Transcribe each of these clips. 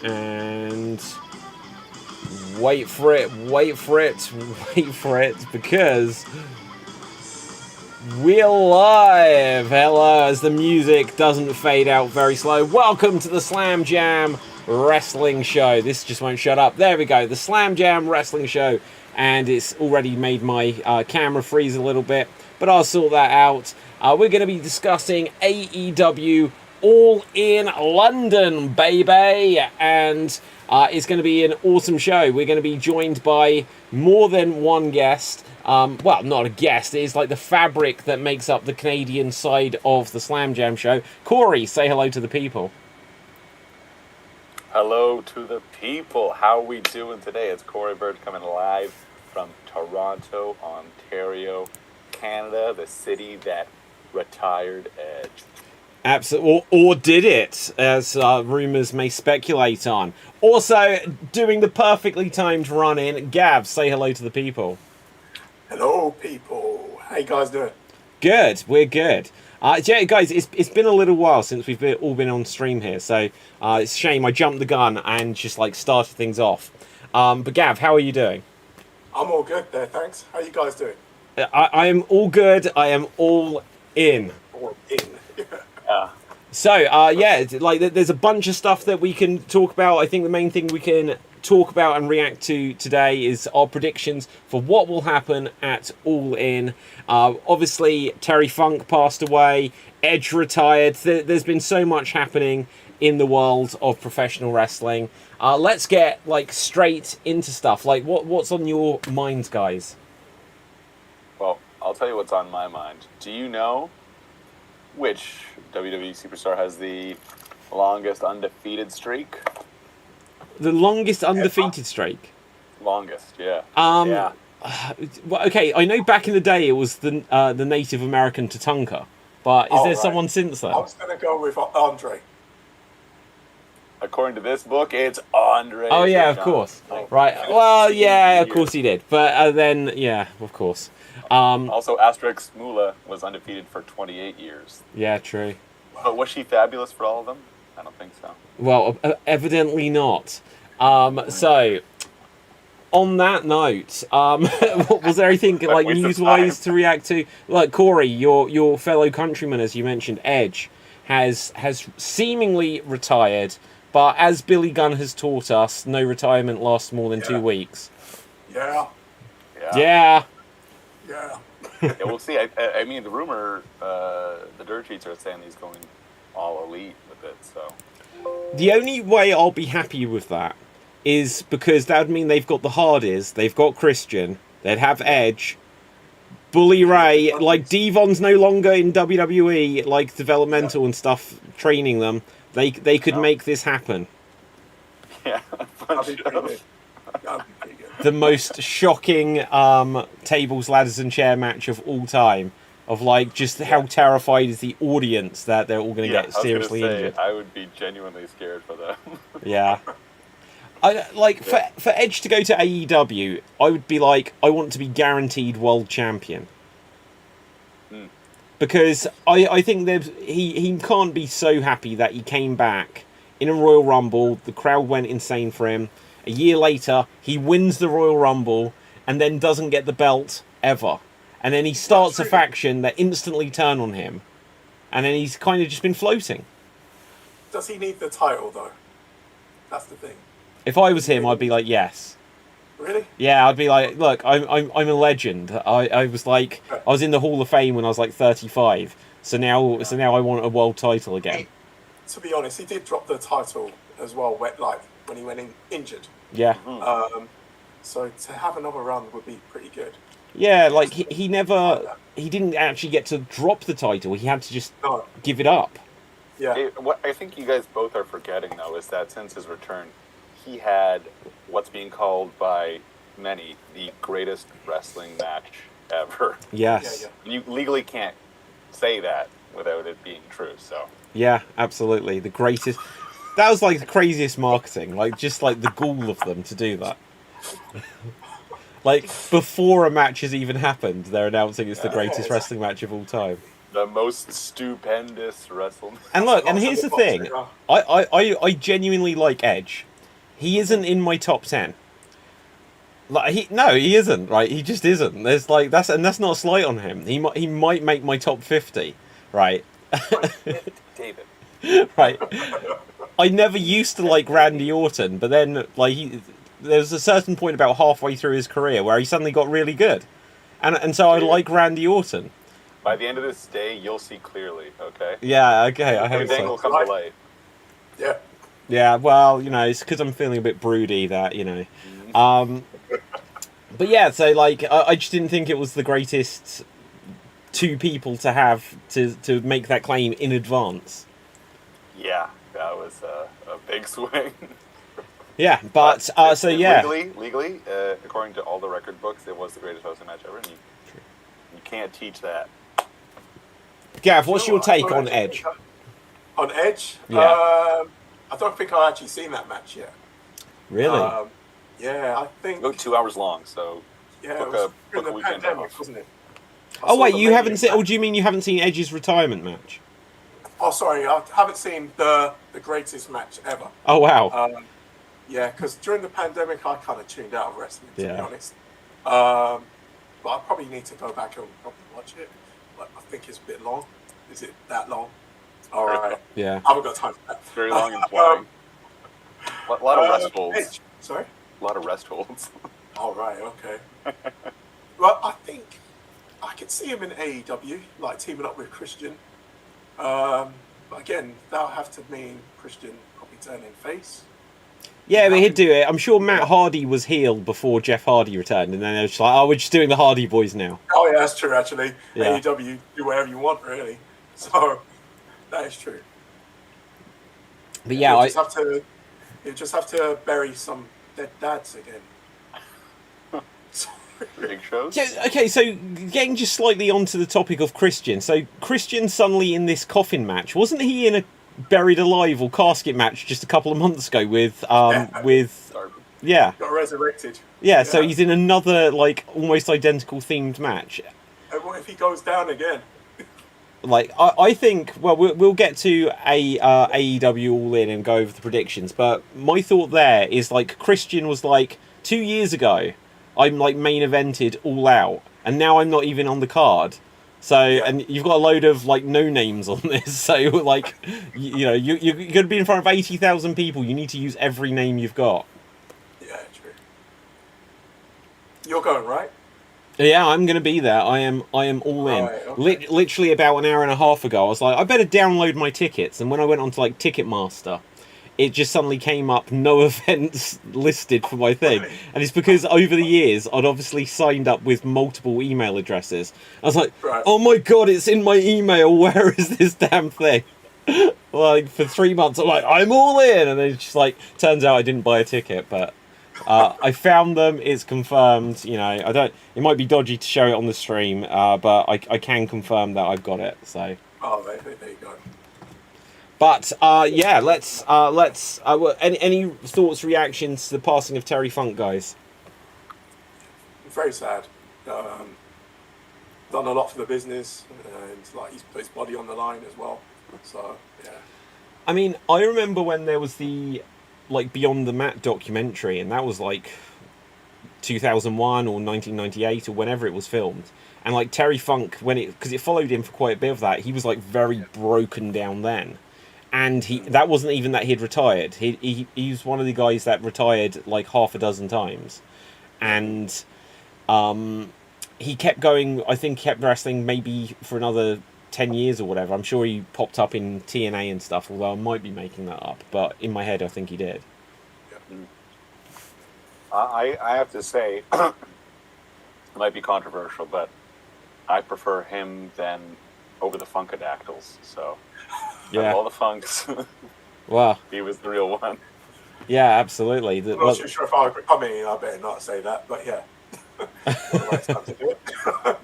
And wait for it, because we're live. Hello, as the music doesn't fade out very slow. Welcome to the Slam Jam Wrestling Show. This just won't shut up. There we go, the Slam Jam Wrestling Show. And it's already made my camera freeze a little bit, but I'll sort that out. We're going to be discussing AEW All in London, baby, and it's going to be an awesome show. We're going to be joined by more than one guest. Well, not a guest, it is like the fabric that makes up the Canadian side of the Slam Jam show. Corey, say hello to the people. Hello to the people. How are we doing today? It's Corey Bird coming live from Toronto, Ontario, Canada, the city that retired Edge. Absolutely, or did it, as rumours may speculate on. Also, doing the perfectly timed run-in, Gav, say hello to the people. Hello, people. How you guys doing? Good, we're good. Yeah, guys, it's been a little while since we've all been on stream here, so it's a shame I jumped the gun and just like started things off. But Gav, how are you doing? I'm all good there, thanks. How you guys doing? I am all good. I am all in. All in. So, yeah, like there's a bunch of stuff that we can talk about. I think the main thing we can talk about and react to today is our predictions for what will happen at All In. Obviously, Terry Funk passed away, Edge retired. There's been so much happening in the world of professional wrestling. Let's get like straight into stuff. Like, what's on your minds, guys? Well, I'll tell you what's on my mind. Do you know which WWE superstar has the longest undefeated streak? The longest undefeated streak? Longest, yeah. Yeah. Well, okay, I know back in the day it was the Native American Tatanka, but is there someone since then? I was going to go with Andre. According to this book, it's Andre. Oh, yeah, of course. Right. Well, yeah, of course he did. But then, yeah, of course. Also, Asterix Moolah was undefeated for 28 years. Yeah, true. But was she fabulous for all of them? I don't think so. Well, evidently not. So, on that note, was there anything like news-wise to react to? Like Corey, your fellow countryman, as you mentioned, Edge, has seemingly retired, but as Billy Gunn has taught us, no retirement lasts more than 2 weeks. Yeah. Yeah. Yeah. Yeah, we'll see. I mean, the rumor, the dirt sheets are saying he's going all elite with it, so. The only way I'll be happy with that is because that would mean they've got the Hardys, they've got Christian, they'd have Edge, Bully Ray, like Devon's no longer in WWE, like developmental and stuff, training them. They could make this happen. Yeah, That'd be pretty good. The most shocking tables, ladders and chair match of all time. Of like just how terrified is the audience that they're all going to get seriously injured. I would be genuinely scared for them. Yeah. For Edge to go to AEW, I would be like, I want to be guaranteed world champion. Because I think he can't be so happy that he came back in a Royal Rumble, the crowd went insane for him. A year later, he wins the Royal Rumble and then doesn't get the belt ever. And then he starts a faction that instantly turn on him. And then he's kind of just been floating. Does he need the title, though? That's the thing. If I was him, I'd be like, yes. Really? Yeah, I'd be like, look, I'm a legend. I was in the Hall of Fame when I was like 35. So now I want a world title again. To be honest, he did drop the title as well, when he went injured. Yeah. So to have another run would be pretty good. Yeah, like he didn't actually get to drop the title. He had to just give it up. Yeah. What I think you guys both are forgetting, though, is that since his return, he had what's being called by many the greatest wrestling match ever. Yes. Yeah. You legally can't say that without it being true, so. Yeah, absolutely. The greatest. That was like the craziest marketing. Like, just like the gall of them to do that. Like, before a match has even happened, they're announcing it's the greatest wrestling match of all time. The most stupendous wrestling. And look, and here's the thing. I genuinely like Edge. He isn't in my top 10. Like he isn't. Right, he just isn't. There's like that's not a slight on him. He might make my top 50. Right. David. Right. I never used to like Randy Orton, but then like there was a certain point about halfway through his career where he suddenly got really good, and so I like Randy Orton. By the end of this day, you'll see clearly. Okay. Yeah. Okay. I hope Everything will so. come to light. Yeah. Yeah. Well, it's because I'm feeling a bit broody that. But yeah, so like I just didn't think it was the greatest two people to have to make that claim in advance. Yeah, that was a big swing. Yeah, but so yeah, legally, according to all the record books, it was the greatest wrestling match ever, and you can't teach that. Gav, what's your take on Edge? On Edge? Yeah. I don't think I've actually seen that match yet. Really? Yeah, I think. Go 2 hours long, so Yeah, book it was a during the weekend pandemic, off. wasn't it? Oh wait, you haven't seen? Or do you mean you haven't seen Edge's retirement match? Oh, sorry, I haven't seen the greatest match ever. Oh wow. Yeah, because during the pandemic, I kind of tuned out of wrestling, to be Yeah. honest. But I probably need to go back and probably watch it. But I think it's a bit long. Is it that long? All right. Yeah. I haven't got time for that. Very long and boring. A lot of rest holds. Edge. Sorry? A lot of rest holds. All right, okay. Well, I think I could see him in AEW, like teaming up with Christian. But again, that'll have to mean Christian probably turning face. Yeah, but he'd do it. I'm sure Matt Hardy was healed before Jeff Hardy returned, and then they were just like, "Oh, we're just doing the Hardy Boys now." Oh yeah, that's true. Actually, Yeah. AEW do whatever you want, really. So that is true. But yeah, you just have to bury some dead dads again. Big shows. So, okay, so getting just slightly onto the topic of Christian. So Christian suddenly in this coffin match, wasn't he in a buried alive or casket match just a couple of months ago with yeah. Got resurrected. Yeah, so he's in another like almost identical themed match. And what if he goes down again? Like I think we'll get to AEW All In and go over the predictions, but my thought there is like Christian was like 2 years ago I'm like main evented All Out, and now I'm not even on the card. So and you've got a load of like no names on this, so like you're going to be in front of 80,000 people. You need to use every name you've got. Yeah, true. You're going, right? Yeah, I'm going to be there. I am all in. Right, okay. Literally about an hour and a half ago, I was like, I better download my tickets. And when I went onto like Ticketmaster, it just suddenly came up no events listed for my thing. Right. And it's because over the years, I'd obviously signed up with multiple email addresses. I was like, Right. oh my God, it's in my email. Where is this damn thing? Like for 3 months, I'm like, I'm all in. And then it's just like, turns out I didn't buy a ticket, but I found them. It's confirmed. It might be dodgy to show it on the stream, but I can confirm that I've got it. So. Oh, there you go. But yeah, let's. Any thoughts, reactions to the passing of Terry Funk, guys? Very sad. Done a lot for the business, and like he's put his body on the line as well. So yeah. I mean, I remember when there was the like Beyond the Mat documentary, and that was like 2001 or 1998 or whenever it was filmed. And like Terry Funk, because it followed him for quite a bit of that, he was like very broken down then. And that wasn't even that he'd retired. He was one of the guys that retired like half a dozen times, and he kept going. I think kept wrestling maybe for another 10 years or whatever. I'm sure he popped up in TNA and stuff, although I might be making that up. But in my head, I think he did. I have to say, it might be controversial, but I prefer him than over the Funkadactyls. So, Yeah. all the Funks, Wow. he was the real one. Yeah, absolutely. I'm not too sure if I agree. I mean, I better not say that, but yeah. It's time to do it.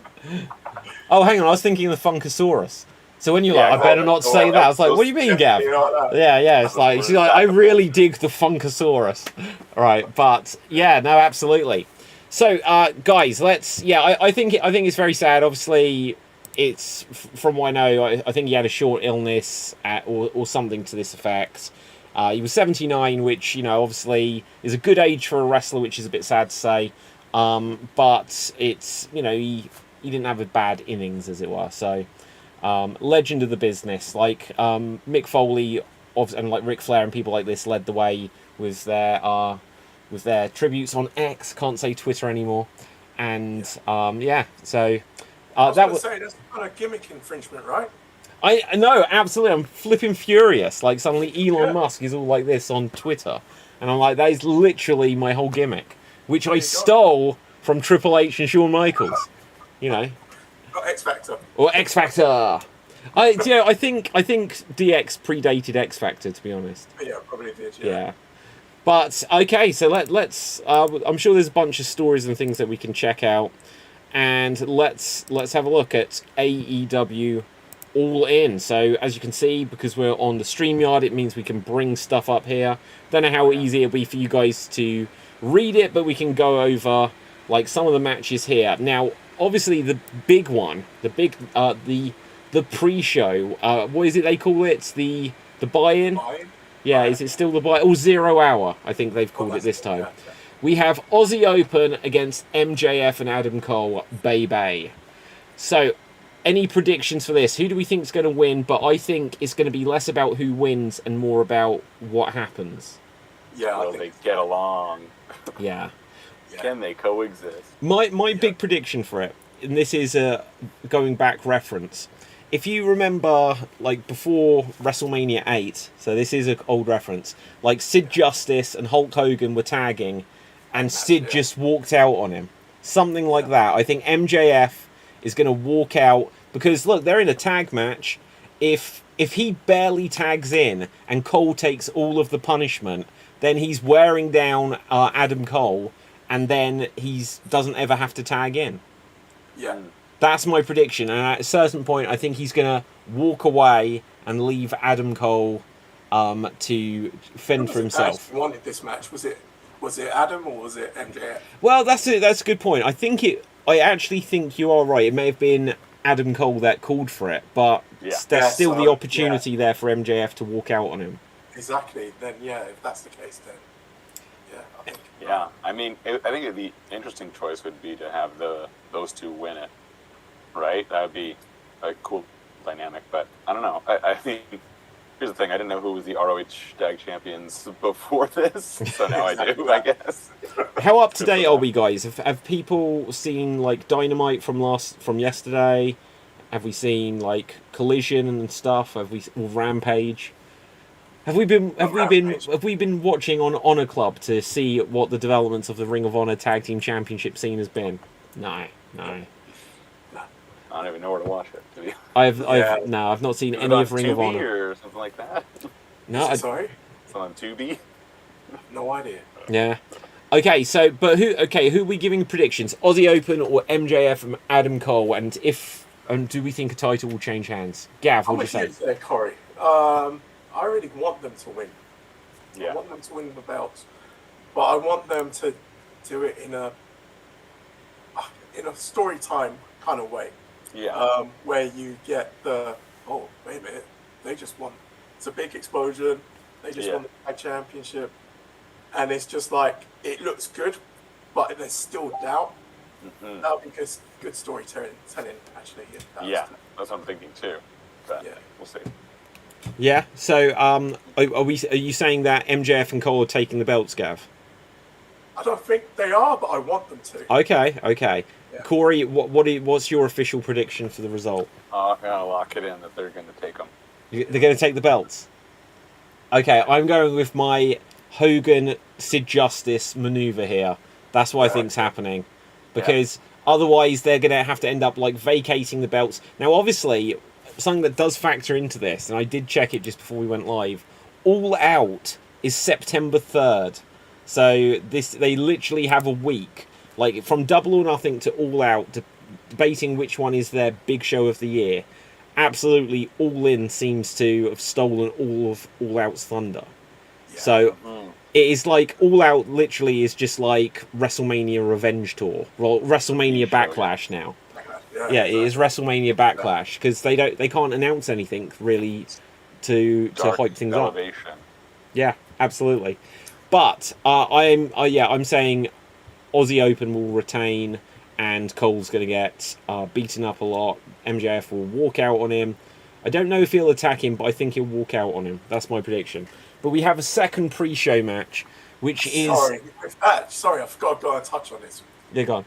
Oh, hang on. I was thinking of the Funkasaurus. So when you're Yeah, like, I better not say that, I was like, what do you mean, Gav? You know like that. Yeah. It's like, she's like, I really dig the Funkasaurus. Right, but yeah, no, absolutely. So, guys, let's. Yeah, I think it's very sad. Obviously, it's from what I know. I think he had a short illness or something to this effect. He was 79, which, obviously is a good age for a wrestler, which is a bit sad to say. But it's, he didn't have a bad innings, as it were. So, legend of the business. Like, Mick Foley and like Ric Flair and people like this led the way with their tributes on X. Can't say Twitter anymore. And, so... I was going to say, that's kind of gimmick infringement, right? I know, absolutely. I'm flipping furious. Like, suddenly Elon Musk is all like this on Twitter. And I'm like, that is literally my whole gimmick. Which I stole from Triple H and Shawn Michaels. Or X Factor. Or X Factor. I think DX predated X Factor, to be honest. Yeah, probably did, yeah. But, okay, so let's... I'm sure there's a bunch of stories and things that we can check out. And let's have a look at AEW All In. So, as you can see, because we're on the StreamYard, it means we can bring stuff up here. Don't know how easy it'll be for you guys to read it, but we can go over, like, some of the matches here. Now, obviously, the big one, the pre-show, what is it they call it? The buy-in? Yeah, is it still the buy-in? Oh, 0 hour, I think they've called it this time. Yeah. We have Aussie Open against MJF and Adam Cole, baby. So, any predictions for this? Who do we think is going to win? But I think it's going to be less about who wins and more about what happens. Yeah, will they get along? Yeah. Can they coexist? My big prediction for it, and this is a going back reference. If you remember, like, before WrestleMania 8, so this is an old reference, like, Sid Justice and Hulk Hogan were tagging, and Sid just walked out on him. Something like that. I think MJF is going to walk out, because, look, they're in a tag match. If he barely tags in, and Cole takes all of the punishment, then he's wearing down Adam Cole, and then he doesn't ever have to tag in. Yeah. That's my prediction, and at a certain point, I think he's going to walk away and leave Adam Cole to fend for himself. Who wanted this match? Was it Adam or was it MJF? Well, that's a good point. I actually think you are right. It may have been Adam Cole that called for it, but there's still the opportunity there for MJF to walk out on him. Exactly. Then, if that's the case, then I think. Yeah, I mean, I think the interesting choice would be to have those two win it. Right? That would be a cool dynamic, but I don't know. I think, here's the thing, I didn't know who was the ROH Tag Champions before this, so now I do, I guess. How up to date are we, guys? Have people seen, like, Dynamite from yesterday? Have we seen, like, Collision and stuff? Or Rampage? Have we been watching on Honor Club to see what the developments of the Ring of Honor Tag Team Championship scene has been? No. I don't even know where to watch it. To be I've not seen any of Ring of Honor or something like that. No, sorry, it's on Tubi. No idea. Yeah. Okay, so who are we giving predictions? Aussie Open or MJF and Adam Cole? And do we think a title will change hands? Gav, what do you say? There, Corey. I really want them to win. Yeah. I want them to win the belts, but I want them to do it in a story time kind of way. Yeah. Where you get wait a minute, they just won. It's a big explosion. They just won the tag championship, and it's just like it looks good, but there's still doubt. Mm-hmm. That would be good storytelling, actually. Yeah, that's what I'm thinking too. But we'll see. Yeah. So, are you saying that MJF and Cole are taking the belts, Gav? I don't think they are, but I want them to. Okay. Yeah. Corey, what's your official prediction for the result? I'm gonna lock it in that they're going to take them. They're going to take the belts. Okay, I'm going with my Hogan Sid Justice maneuver here. That's what I think's happening, because otherwise they're going to have to end up like vacating the belts. Now, obviously, something that does factor into this, and I did check it just before we went live. All Out is September 3rd, so they literally have a week. Like, from Double or Nothing to All Out, debating which one is their big show of the year, absolutely All In seems to have stolen all of All Out's thunder. Yeah. So, it is like, All Out literally is just like WrestleMania Revenge Tour. Well, WrestleMania Backlash now. Yeah, it is WrestleMania Backlash, because they can't announce anything, really, to hype things up. Yeah, absolutely. But I'm saying Aussie Open will retain, and Cole's going to get beaten up a lot. MJF will walk out on him. I don't know if he'll attack him, but I think he'll walk out on him. That's my prediction. But we have a second pre-show match, which is... Sorry, I forgot to go and touch on this. Yeah, go on.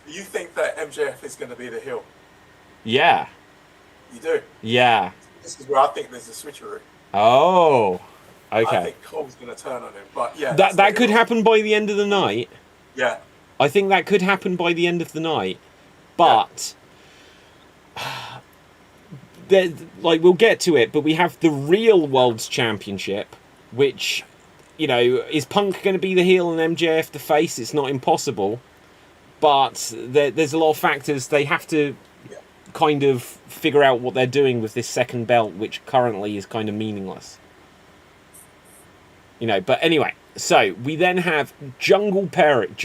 Do you think that MJF is going to be the heel? Yeah. You do? Yeah. This is where I think there's a switcheroo. Oh, okay. I think Cole's going to turn on him, but yeah. That could happen by the end of the night. Yeah. I think that could happen by the end of the night, but... we'll get to it, but we have the real World's Championship, which, is Punk going to be the heel and MJF the face? It's not impossible, but there's a lot of factors. They have to kind of figure out what they're doing with this second belt, which currently is kind of meaningless. But anyway, so we then have Jungle Jack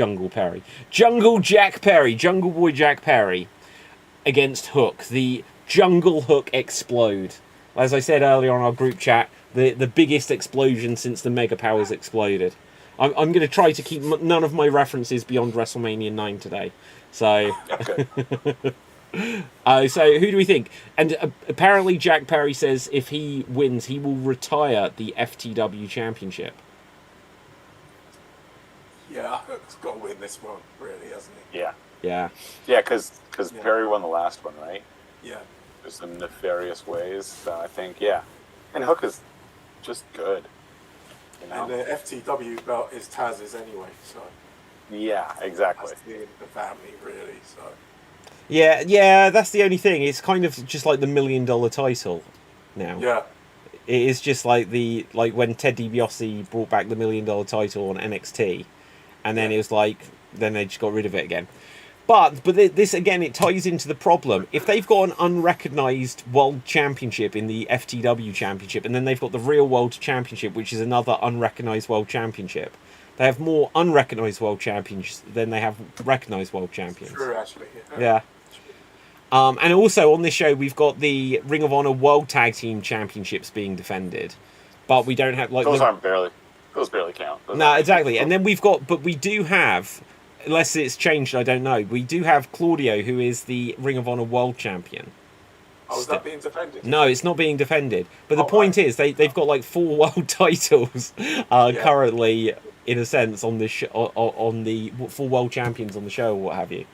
Perry, Jungle Boy Jack Perry against Hook, the Jungle Hook Explode. As I said earlier on our group chat, the biggest explosion since the Mega Powers exploded. I'm going to try to keep none of my references beyond WrestleMania 9 today. So, Okay. So who do we think? And apparently Jack Perry says if he wins, he will retire the FTW Championship. Yeah, Hook's got to win this one, really, hasn't he? Yeah. Yeah. Yeah, because Perry won the last one, right? Yeah. There's some nefarious ways, so I think, yeah. And Hook is just good. And the FTW belt is Taz's anyway, so... Yeah, exactly. That's the family, really, so... Yeah, that's the only thing. It's kind of just like the $1 million title now. Yeah. It is just like when Ted DiBiase brought back the $1 million title on NXT, and then it was then they just got rid of it again. But this again, it ties into the problem. If they've got an unrecognised world championship in the FTW championship, and then they've got the real world championship, which is another unrecognised world championship, they have more unrecognised world champions than they have recognised world champions. True, actually. Yeah. And also on this show, we've got the Ring of Honor World Tag Team Championships being defended, but we don't have those barely count. No, exactly. And then we do have, unless it's changed, I don't know. We do have Claudio, who is the Ring of Honor World Champion. Oh, is that being defended? No, it's not being defended. But the point is, they've got 4 world titles currently, in a sense, on this on the 4 world champions on the show, or what have you.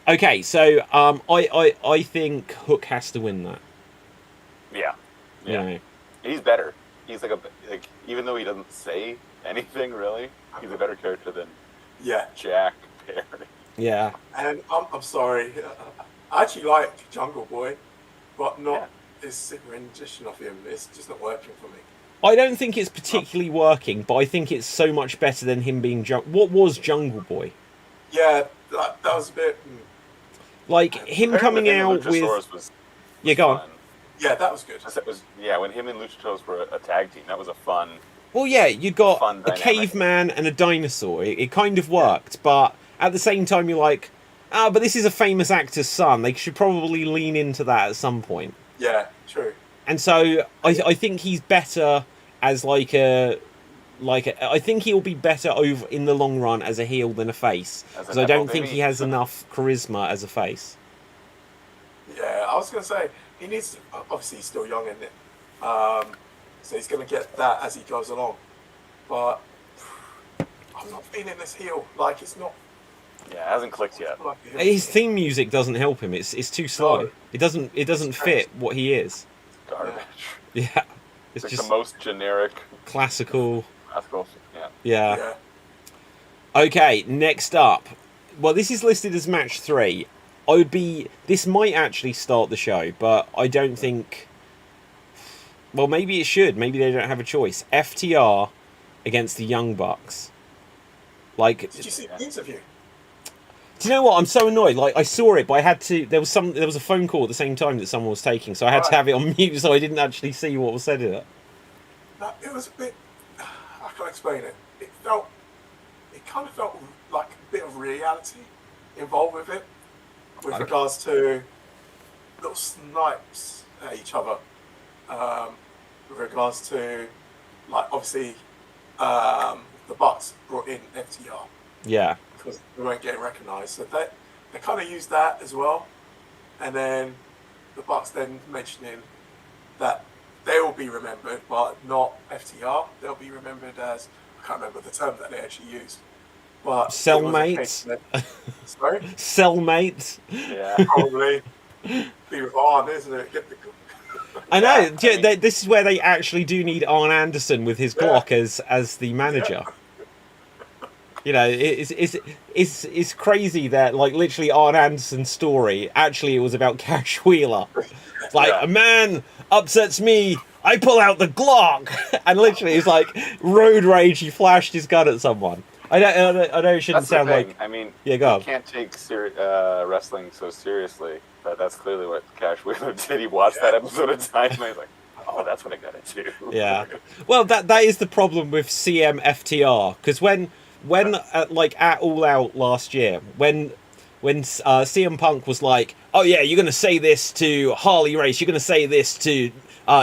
Okay, so I think Hook has to win that. Yeah. He's better. He's even though he doesn't say anything really, he's a better character than Jack Perry. Yeah. And I'm sorry, I actually like Jungle Boy, but not this rendition of him. It's just not working for me. I don't think it's particularly working, but I think it's so much better than him being What was Jungle Boy? Yeah, that was a bit... him coming out with... Was go on. fun. Yeah, that was good. When him and Luchasaurus were a tag team, that was a fun... Well, yeah, you got a dynamic. caveman and a dinosaur. It kind of worked, but at the same time you're like, but this is a famous actor's son. They should probably lean into that at some point. Yeah, true. And so I think he's better as I think he'll be better over in the long run as a heel than a face, because I don't think he has enough charisma as a face. Yeah, I was going to say, he needs to, obviously he's still young, isn't it? So he's going to get that as he goes along. But I'm not feeling this heel. It's not... Yeah, it hasn't clicked yet. His theme music doesn't help him. It's too slow. No. It doesn't fit what he is. Garbage. Yeah. It's like just the most generic... Classical. Yeah. Okay, next up. Well, this is listed as match 3. This might actually start the show, but I don't think... Well, maybe it should. Maybe they don't have a choice. FTR against the Young Bucks. Did you see the interview? Do you know what? I'm so annoyed. I saw it, but I had to... There was a phone call at the same time that someone was taking, so I had to have it on mute, so I didn't actually see what was said in it. It was a bit... I can't explain it. It kind of felt like a bit of reality involved with it, with regards to little snipes at each other, with regards to like obviously the Bucks brought in FTR Yeah. because we weren't getting recognised, so they kind of used that as well, and then the Bucks then mentioning that they will be remembered, but not FTR. They'll be remembered as, I can't remember the term that they actually used, but Cellmates. Sorry, Cellmates. Yeah. probably be with Arn, isn't it? Get the I know. Yeah, I mean- This is where they actually do need Arn Anderson with his Glock as the manager. You know, it's crazy that like literally Arn Anderson's story actually it was about Cash Wheeler. It's like a man upsets me, I pull out the Glock, and literally it's like road rage. He flashed his gun at someone. I know it shouldn't That's the sound thing. like I mean, yeah, go you on. can't take wrestling so seriously, but that's clearly what Cash Wheeler did. He watched that episode of Dynamite, and he's like, oh, that's what I gotta do. Yeah. Well, that is the problem with CMFTR because when like at All Out last year when CM Punk was like, oh yeah, you're gonna say this to Harley Race, you're gonna say this to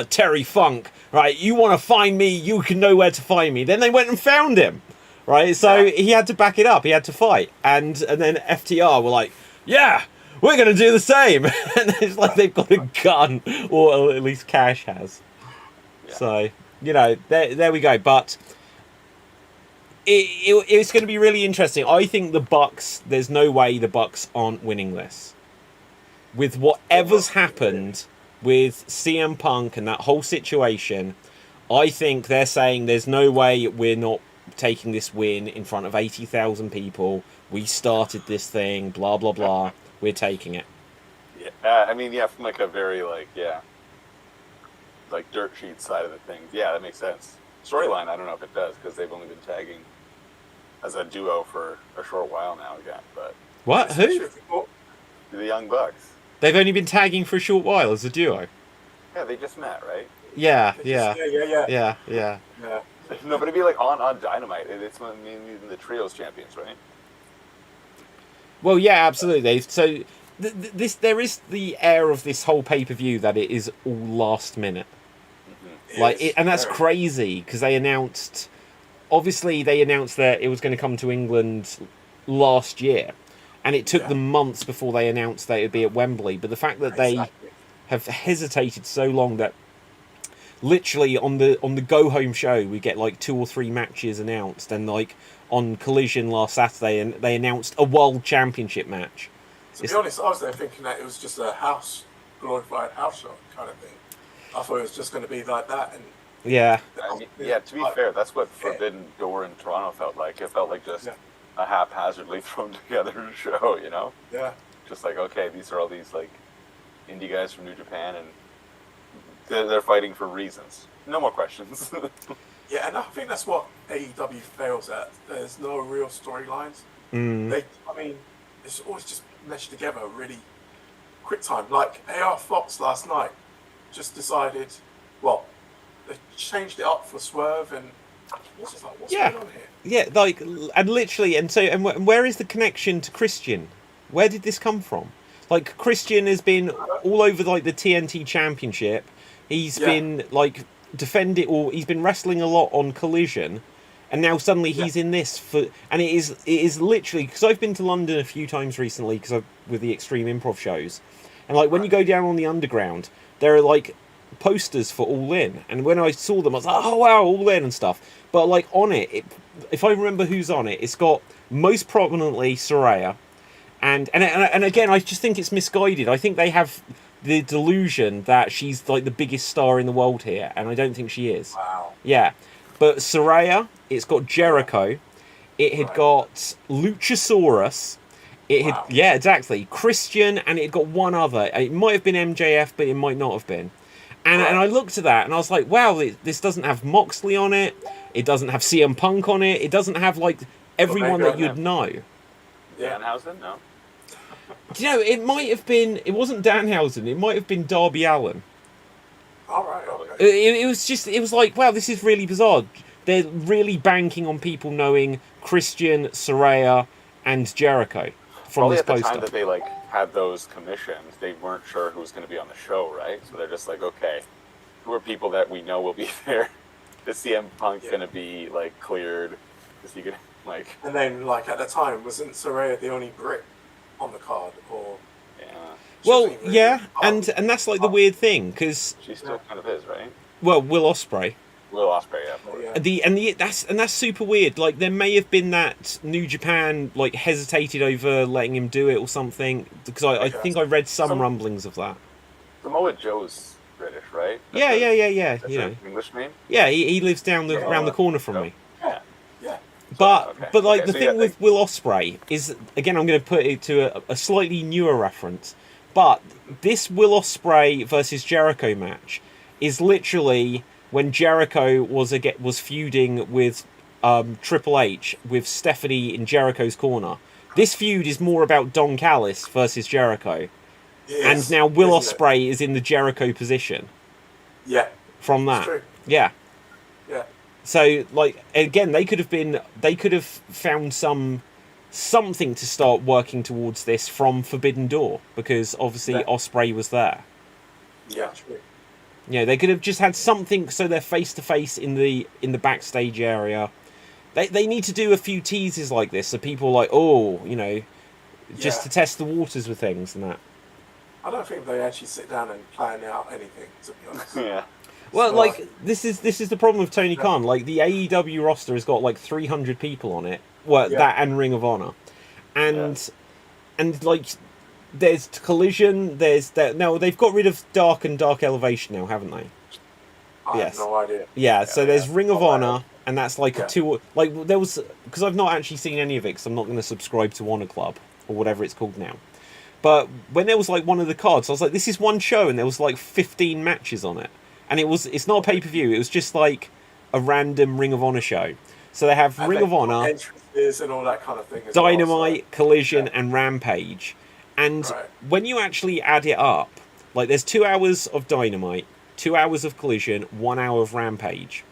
Terry Funk, right? You want to find me, you can know where to find me. Then they went and found him, right? So he had to back it up. He had to fight, and then FTR were like, yeah, we're gonna do the same, and it's like they've got a gun, or at least Cash has. Yeah. So you know, there we go. But it's going to be really interesting. I think the Bucks. There's no way the Bucks aren't winning this. With whatever's happened with CM Punk and that whole situation, I think they're saying there's no way we're not taking this win in front of 80,000 people. We started this thing. Blah blah blah. We're taking it. Yeah, I mean, from like a very like dirt sheet side of the thing. Yeah, that makes sense. Storyline, I don't know if it does because they've only been tagging as a duo for a short while now again. But What? Who? the Young Bucks. They've only been tagging for a short while as a duo. Yeah, they just met, right? Yeah. Yeah. No, but it'd be like on Dynamite. It's when the trios champions, right? Well, yeah, absolutely. So there is the air of this whole pay-per-view that it is all last minute. And that's crazy because they announced that it was going to come to England last year, and it took them months before they announced that it would be at Wembley. But the fact that they have hesitated so long that literally on the go home show we get like 2 or 3 matches announced, and like on Collision last Saturday and they announced a world championship match. To be honest, I was there thinking that it was just a glorified house show kind of thing. I thought it was just going to be like that, and to be fair, that's what Forbidden Door in Toronto felt like. It felt like just a haphazardly thrown together show, you know? Yeah. Just like, okay, these are all these like indie guys from New Japan, and they're fighting for reasons. No more questions. Yeah, and I think that's what AEW fails at. There's no real storylines. It's always just meshed together really quick time. Like AR Fox last night just decided, they changed it up for Swerve, and what's going on here? Yeah, and where is the connection to Christian? Where did this come from? Like, Christian has been all over like the TNT Championship. He's been like he's been wrestling a lot on Collision, and now suddenly he's in this and it is literally, because I've been to London a few times recently with the Extreme Improv shows, and like when you go down on the underground, there are like posters for All In, and when I saw them I was like, oh wow, All In and stuff, but like on it, if I remember who's on it, it's got most prominently Saraya, and again I just think it's misguided. I think they have the delusion that she's like the biggest star in the world here, and I don't think she is. Wow. Yeah, but Saraya, it's got Jericho, it had got Luchasaurus, it had exactly, Christian, and it had got one other. It might have been MJF, but it might not have been. And I looked at that and I was like, wow, this doesn't have Moxley on it. It doesn't have CM Punk on it. It doesn't have like everyone that you'd know. Danhausen? No. Do you know, it might have been, it wasn't Danhausen, it might have been Darby Allin. Alright, okay. It was like, wow, this is really bizarre. They're really banking on people knowing Christian, Saraya, and Jericho from Probably this at the poster. time that they like had those commissions, they weren't sure who was going to be on the show, right? So they're just like, okay, who are people that we know will be there? is CM Punk gonna be like cleared? Is he gonna like? And then, like at the time, wasn't Saraya the only Brit on the card, or? Yeah, Well, wasn't really- yeah, and that's like the weird thing because she still kind of is, right? well, Will Ospreay. Will Ospreay, yeah. Yeah. That's super weird. Like there may have been that New Japan like hesitated over letting him do it or something because I think I read some rumblings of that. Samoa Joe's British, right? Yeah. That's You know, an English name. yeah, he lives around the corner from me. Yeah. Yeah. But like the so thing with Will Ospreay is again I'm going to put it to a slightly newer reference, but this Will Ospreay versus Jericho match is literally when Jericho was feuding with Triple H with Stephanie in Jericho's corner. This feud is more about Don Callis versus Jericho, and now Will Ospreay is in the Jericho position. Yeah. From that, True. yeah. Yeah. So, like, again, they could have found something to start working towards this from Forbidden Door because obviously Ospreay was there. Yeah, true. Yeah, they could have just had something so they're face to face in the backstage area. They need to do a few teases like this so people are like, oh, you know, just to test the waters with things and that. I don't think they actually sit down and plan out anything, to be honest. Yeah. Well, So, like this is the problem with Tony Khan. Like the AEW roster has got like 300 people on it. Well, that and Ring of Honor, and like there's Collision. There's that. No, they've got rid of Dark and Dark Elevation now, haven't they? I have no idea. Yeah. So there's Ring of Honor, and that's like Yeah. a two. Like there was because I've not actually seen any of it because I'm not going to subscribe to Honor Club or whatever it's called now. But when there was like one of the cards, I was like, this is one show, and there was like 15 matches on it. And it's not a pay-per-view, it was just like a random Ring of Honor show. So they have Ring of Honor, entrances and all that kind of thing. Dynamite, Collision, and Rampage. And when you actually add it up, like there's 2 hours of Dynamite, 2 hours of Collision, 1 hour of Rampage.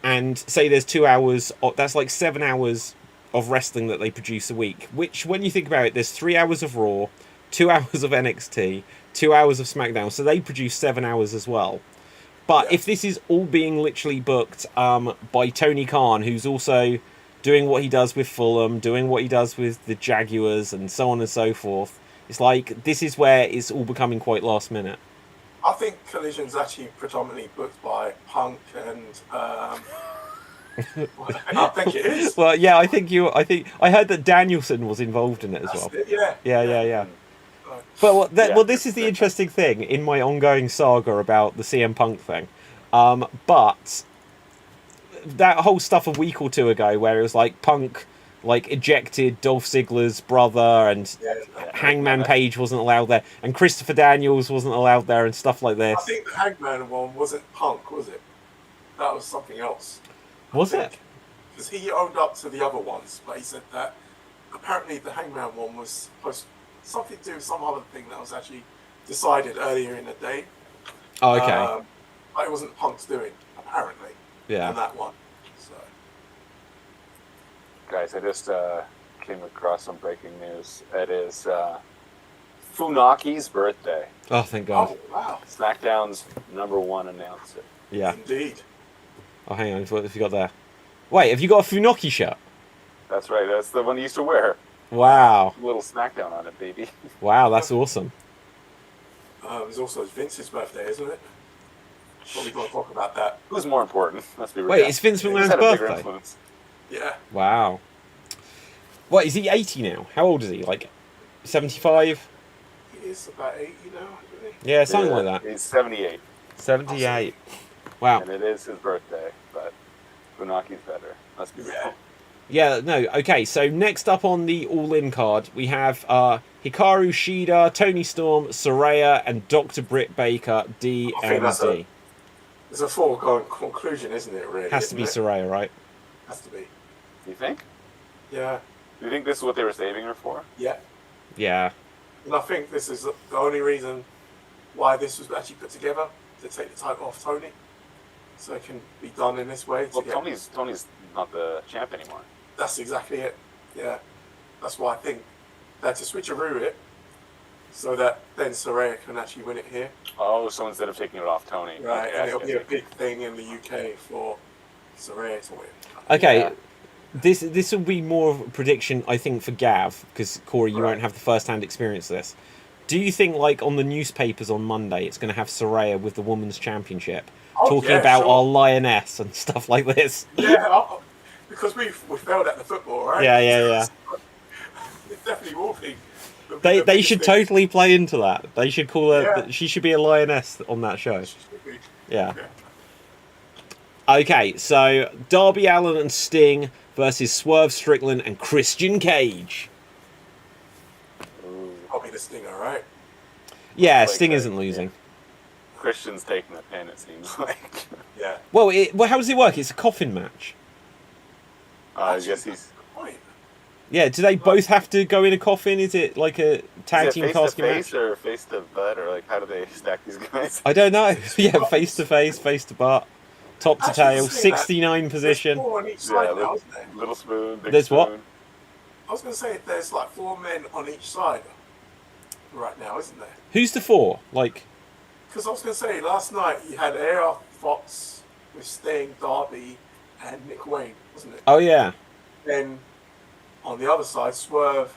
And say there's 2 hours, that's like 7 hours of wrestling that they produce a week. Which, when you think about it, there's 3 hours of Raw, 2 hours of NXT, 2 hours of SmackDown. So they produce 7 hours as well. But if this is all being literally booked by Tony Khan, who's also doing what he does with Fulham, doing what he does with the Jaguars, and so on and so forth, it's like this is where it's all becoming quite last minute. I think Collision's actually predominantly booked by Punk and. I think it is. Well, yeah, I think I heard that Danielson was involved in it as well. Yeah. But this is the interesting thing in my ongoing saga about the CM Punk thing. But that whole stuff a week or two ago where it was like Punk like ejected Dolph Ziggler's brother and Hangman Page wasn't allowed there and Christopher Daniels wasn't allowed there and stuff like this. I think the Hangman one wasn't Punk, was it? That was something else. Was it? Because he owned up to the other ones, but he said that apparently the Hangman one was supposed to something to do with some other thing that was actually decided earlier in the day. Oh, okay. But it wasn't Punk's doing, apparently. Yeah. On that one. So. Guys, I just came across some breaking news. It is Funaki's birthday. Oh, thank God. Oh, wow. SmackDown's #1 announcer. Yeah. Indeed. Oh, hang on. What have you got there? Wait, have you got a Funaki shirt? That's right. That's the one he used to wear. Wow. A little SmackDown on it, baby. Wow, that's awesome. It's also Vince's birthday, isn't it? Probably got to talk about that. Who's more important? Let's be real. Wait, it's Vince McMahon's birthday? Yeah. Wow. What, is he 80 now? How old is he? Like 75? He is about 80 now, isn't he? Yeah, something like that. He's 78. 78. Wow. And it is his birthday, but Funaki's better. Let's be real. Yeah, no, okay, so next up on the All-In card, we have Hikaru Shida, Tony Storm, Saraya, and Dr. Britt Baker, DMD. It's a foregone conclusion, isn't it, really? Has to be Saraya, right? Has to be. You think? Yeah. Do you think this is what they were saving her for? Yeah. Yeah. And I think this is the only reason why this was actually put together, to take the title off Tony. So it can be done in this way. Well, Tony's not the champ anymore. That's exactly it. Yeah. That's why I think they had to switcheroo it so that then Saraya can actually win it here. Oh, so instead of taking it off Tony. Right, Okay, and it'll be a big thing in the UK for Saraya to win. Okay, Yeah. this will be more of a prediction, I think, for Gav, because Corey, you Right. won't have the first-hand experience of this. Do you think, like, on the newspapers on Monday, it's going to have Saraya with the Women's Championship, Oh, talking yeah, about sure. our lioness and stuff like this? Yeah, because we failed at the football, right? Yeah. It definitely will be. They should totally play into that. They should call her. Yeah. She should be a lioness on that show. Totally. Yeah. Okay, so Darby Allin and Sting versus Swerve Strickland and Christian Cage. Ooh. Probably the Stinger, right? Yeah, Like Sting that, isn't losing. Christian's taking the pin, it seems like. Yeah. Well, how does it work? It's a coffin match. I guess he's. Good point. Yeah, do they both have to go in a coffin? Is it like a tag Is team it face to casket face match? or face to butt, or like how do they stack these guys? I don't know. Yeah, face to face, face to butt, top to Actually, tail, saying that, 69 position. There's 4 on each side Yeah, now, isn't there? Little spoon, big There's spoon. what? I was going to say there's like 4 men on each side right now, isn't there? Who's the four? Like, Because I was going to say last night you had AR Fox with Sting, Darby, and Nick Wayne, wasn't it? oh yeah, Then on the other side, Swerve,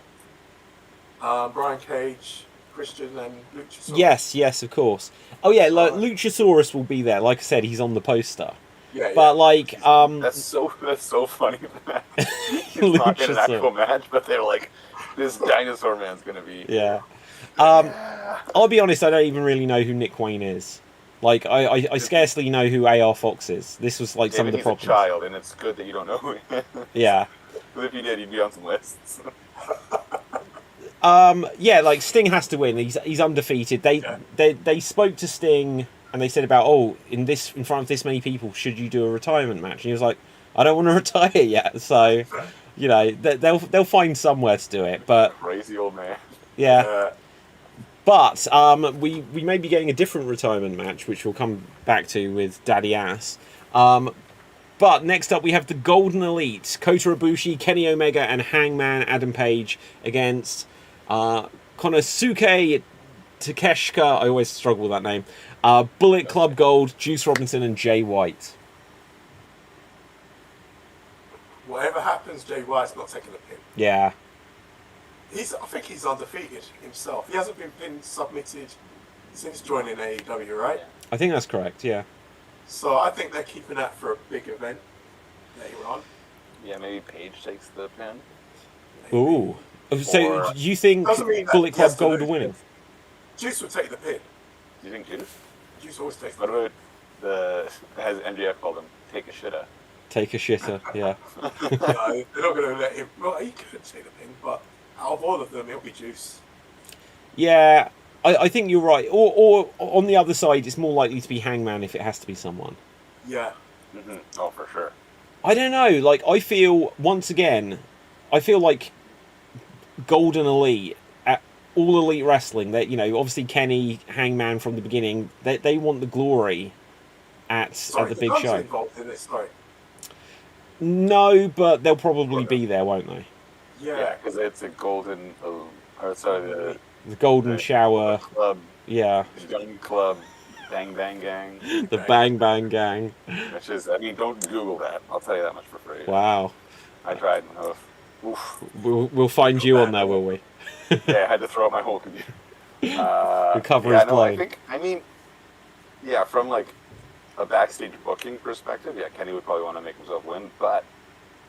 Brian Cage, Christian, and Luchasaurus. yes, of course. Oh yeah, like Alright. Luchasaurus will be there. Like I said, he's on the poster. Yeah, But like, That's so funny. He's not in an actual match, but they're like, this dinosaur man's gonna be. yeah. I'll be honest, I don't even really know who Nick Wayne is. Like, I scarcely know who AR Fox is. This was like some of the He's problems. a child, and it's good that you don't know who he is. Yeah. Because if you did, you'd be on some lists. Yeah, like Sting has to win. He's undefeated. They spoke to Sting and they said about, oh, in front of this many people, should you do a retirement match? And he was like, I don't want to retire yet. So, you know, they'll find somewhere to do it. But Crazy old man. yeah. But we may be getting a different retirement match, which we'll come back to with Daddy Ass. But next up, we have the Golden Elite: Kota Ibushi, Kenny Omega, and Hangman Adam Page against Konosuke Takeshita. I always struggle with that name. Bullet Club Gold, Juice Robinson, and Jay White. Whatever happens, Jay White's not taking the pin. Yeah. I think he's undefeated himself. He hasn't been pin submitted since joining AEW, right? I think that's correct, yeah. So I think they're keeping that for a big event later on. Yeah, maybe Paige takes the pin. Ooh. So Or- you think Doesn't mean that Bullet he Club has to Gold are lose. winning? Juice would take the pin. Do you think Juice? Juice always takes the What pin. about as MJF called him, take a shitta? Take a shitter, yeah. No, they're not going to let him. Well, he could take the pin, but out of all of them, it'll be Juice. Yeah, I think you're right. Or on the other side, it's more likely to be Hangman if it has to be someone. Yeah. Mm-hmm. Oh, for sure. I don't know. Like, I feel, once again, like Golden Elite, at All Elite Wrestling, that, you know, obviously Kenny, Hangman from the beginning, they want the glory at Sorry, the big Guns are show. involved in this, sorry. No, but they'll probably be there, won't they? Yeah, because it's a golden, or sorry, The Golden the Shower, club, yeah. gun club, bang bang gang, The Bang Bang Gang. which is, I mean, don't Google that. I'll tell you that much for free. Wow. I tried and oof. We'll find you on there, will we? Yeah, I had to throw out my whole computer. The cover yeah, is no, blown. I mean, yeah, from like a backstage booking perspective, yeah, Kenny would probably want to make himself win, but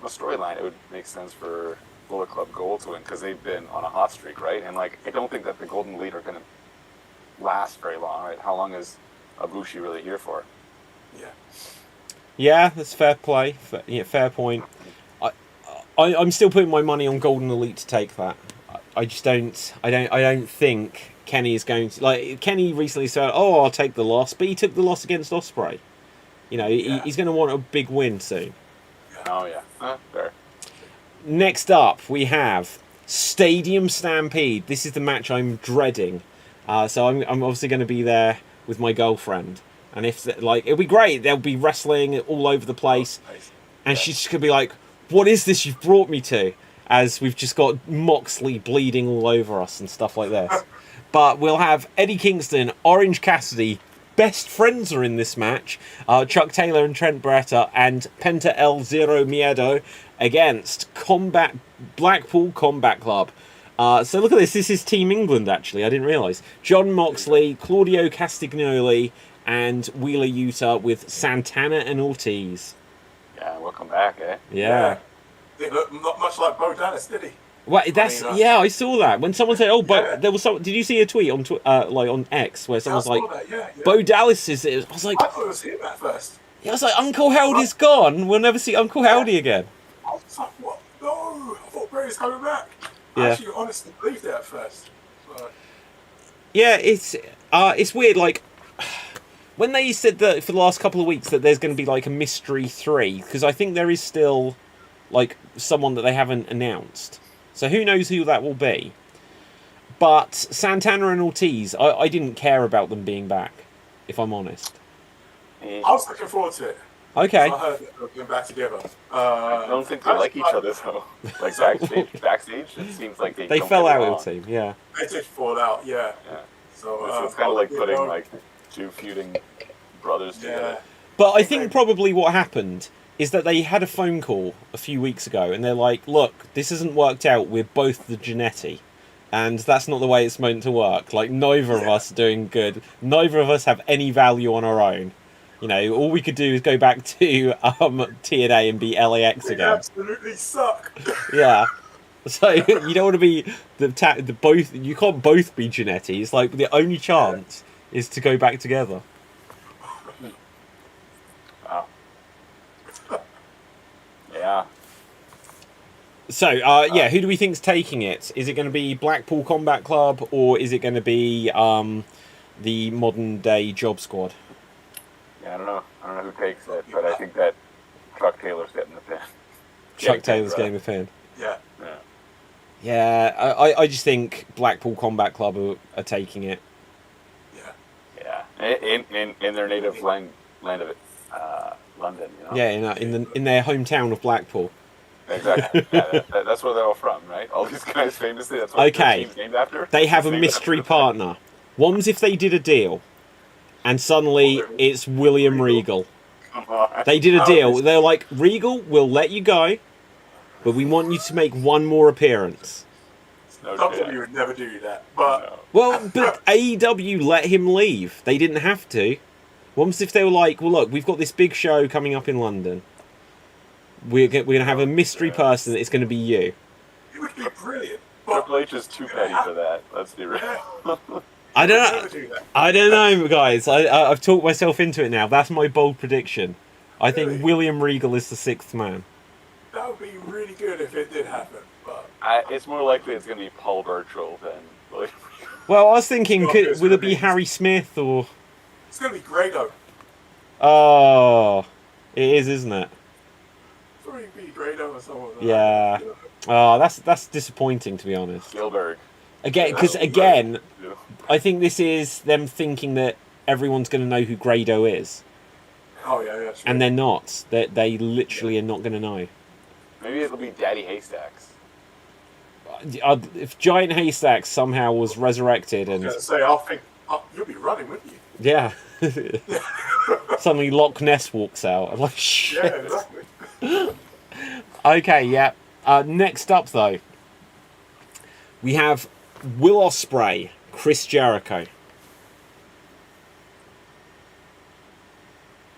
the storyline, it would make sense for Bullet Club Gold to win because they've been on a hot streak, right? And like, I don't think that the Golden Elite are going to last very long, right? How long is Ibushi really here for? Yeah. Yeah, that's fair play. Fair point. I'm still putting my money on Golden Elite to take that. I just don't. I don't think Kenny is going to, like, Kenny recently said, "Oh, I'll take the loss," but he took the loss against Ospreay. You know, Yeah. he's going to want a big win soon. Oh yeah, fair. Next up, we have Stadium Stampede. This is the match I'm dreading. So I'm obviously going to be there with my girlfriend, and if like it'll be great. They'll be wrestling all over the place, and she's just going to be like, "What is this you've brought me to?" As we've just got Moxley bleeding all over us and stuff like this. But we'll have Eddie Kingston, Orange Cassidy, best friends are in this match. Chuck Taylor and Trent Beretta and Penta El Zero Miedo against Blackpool Combat Club. So look at this. This is Team England, actually. I didn't realise. John Moxley, Claudio Castagnoli, and Wheeler Yuta with Santana and Ortiz. Yeah, welcome back, eh? Yeah. They look not much like Bo Dallas, did he? Well, that's I saw that when someone said, "Oh, Yeah. there was some." Did you see a tweet on on X where someone was I like, saw that, yeah. "Bo Dallas is it?" I was like, I thought it was him at first. "Yeah." I was like, "Uncle Howdy's gone. We'll never see Uncle Howdy again." I was like, what? No, I thought Brady's coming back. Yeah. I actually honestly believed it at first. But... Yeah, it's weird. Like when they said that for the last couple of weeks that there's going to be like a mystery 3, because I think there is still like someone that they haven't announced. So who knows who that will be. But Santana and Ortiz, I didn't care about them being back, if I'm honest. I was looking forward to it. Okay. I heard that they're back together. I don't think they like each other, though. Like, backstage, it seems like they fell out with the team, yeah. They did fall out, yeah. So it's kind of like putting, like, 2 feuding brothers together. But I think probably what happened is that they had a phone call a few weeks ago, and they're like, look, this hasn't worked out, we're both the Genetti. And that's not the way it's meant to work. Like, neither of us are doing good. Neither of us have any value on our own. You know, all we could do is go back to TNA and be LAX again. They absolutely suck. Yeah. So you don't want to be the both. You can't both be Genetti. It's like the only chance is to go back together. Wow. Yeah. So who do we think's taking it? Is it going to be Blackpool Combat Club or is it going to be the modern day Job Squad? Yeah, I don't know who takes it, but I think that Chuck Taylor's getting the pin. Chuck Taylor's getting the pin. Yeah. Yeah, I just think Blackpool Combat Club are taking it. Yeah. In their native land of it, London. You know? Yeah, in their hometown of Blackpool. Exactly. Yeah, that's where they're all from, right? All these guys famously. That's what their team's named after. They have a mystery partner. One's if they did a deal, and suddenly it's William Regal. Come on. They did a deal. They're like, Regal, we'll let you go, but we want you to make one more appearance. WWE would never do that, but No. Well, but AEW let him leave. They didn't have to. Once if they were like, well, look, we've got this big show coming up in London. We're going to have a mystery person. It's going to be you. it would be brilliant. Triple H is too petty for that. Let's be real. I don't know, guys. I've talked myself into it now. That's my bold prediction. I think William Regal is the 6th man. That would be really good if it did happen, but It's more likely it's going to be Paul Burchill than William Regal. Well, I was thinking, will it be Harry Smith or... it's going to be Grado. Oh, it is, isn't it? It's going to be Grado or someone. Yeah. Oh, that's disappointing, to be honest. Gilbert. Because I think this is them thinking that everyone's going to know who Grado is. Oh, yeah, true. And they're not. They literally are not going to know. Maybe it'll be Daddy Haystacks. If Giant Haystacks somehow was resurrected and... I was going to say, I'll think, you'll be running, wouldn't you? Yeah. Suddenly Loch Ness walks out. I'm like, shit. Yeah, exactly. Okay, yeah. Next up, though, we have Will Ospreay, Chris Jericho.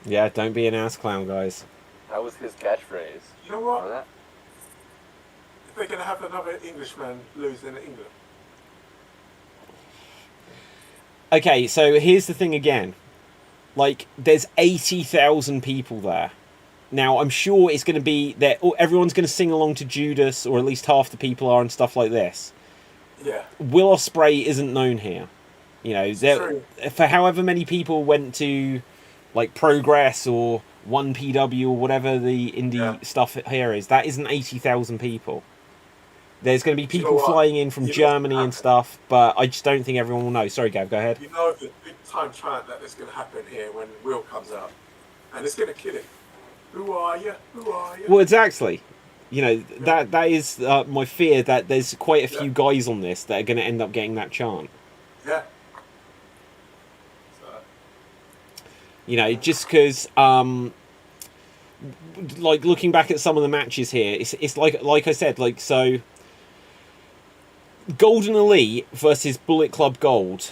Yeah, don't be an ass clown, guys. That was his catchphrase. You know what? Remember that? If they're going to have another Englishman lose in England. Okay, so here's the thing again. Like, there's 80,000 people there. Now, I'm sure it's going to be that everyone's going to sing along to Judas, or at least half the people are, and stuff like this. Yeah. Will Ospreay isn't known here. You know, for however many people went to, like, Progress or 1PW or whatever the indie stuff here is, that isn't 80,000 people. There's going to be people flying in from Germany and stuff, but I just don't think everyone will know. Sorry, Gav, go ahead. You know the big time chant that is going to happen here when Will comes out. And it's going to kill it. Who are you? Who are you? Well, exactly. You know, that is my fear, that there's quite a few guys on this that are going to end up getting that chant. Yeah. You know, just because, like, looking back at some of the matches here, it's like I said, like, so Golden Elite versus Bullet Club Gold.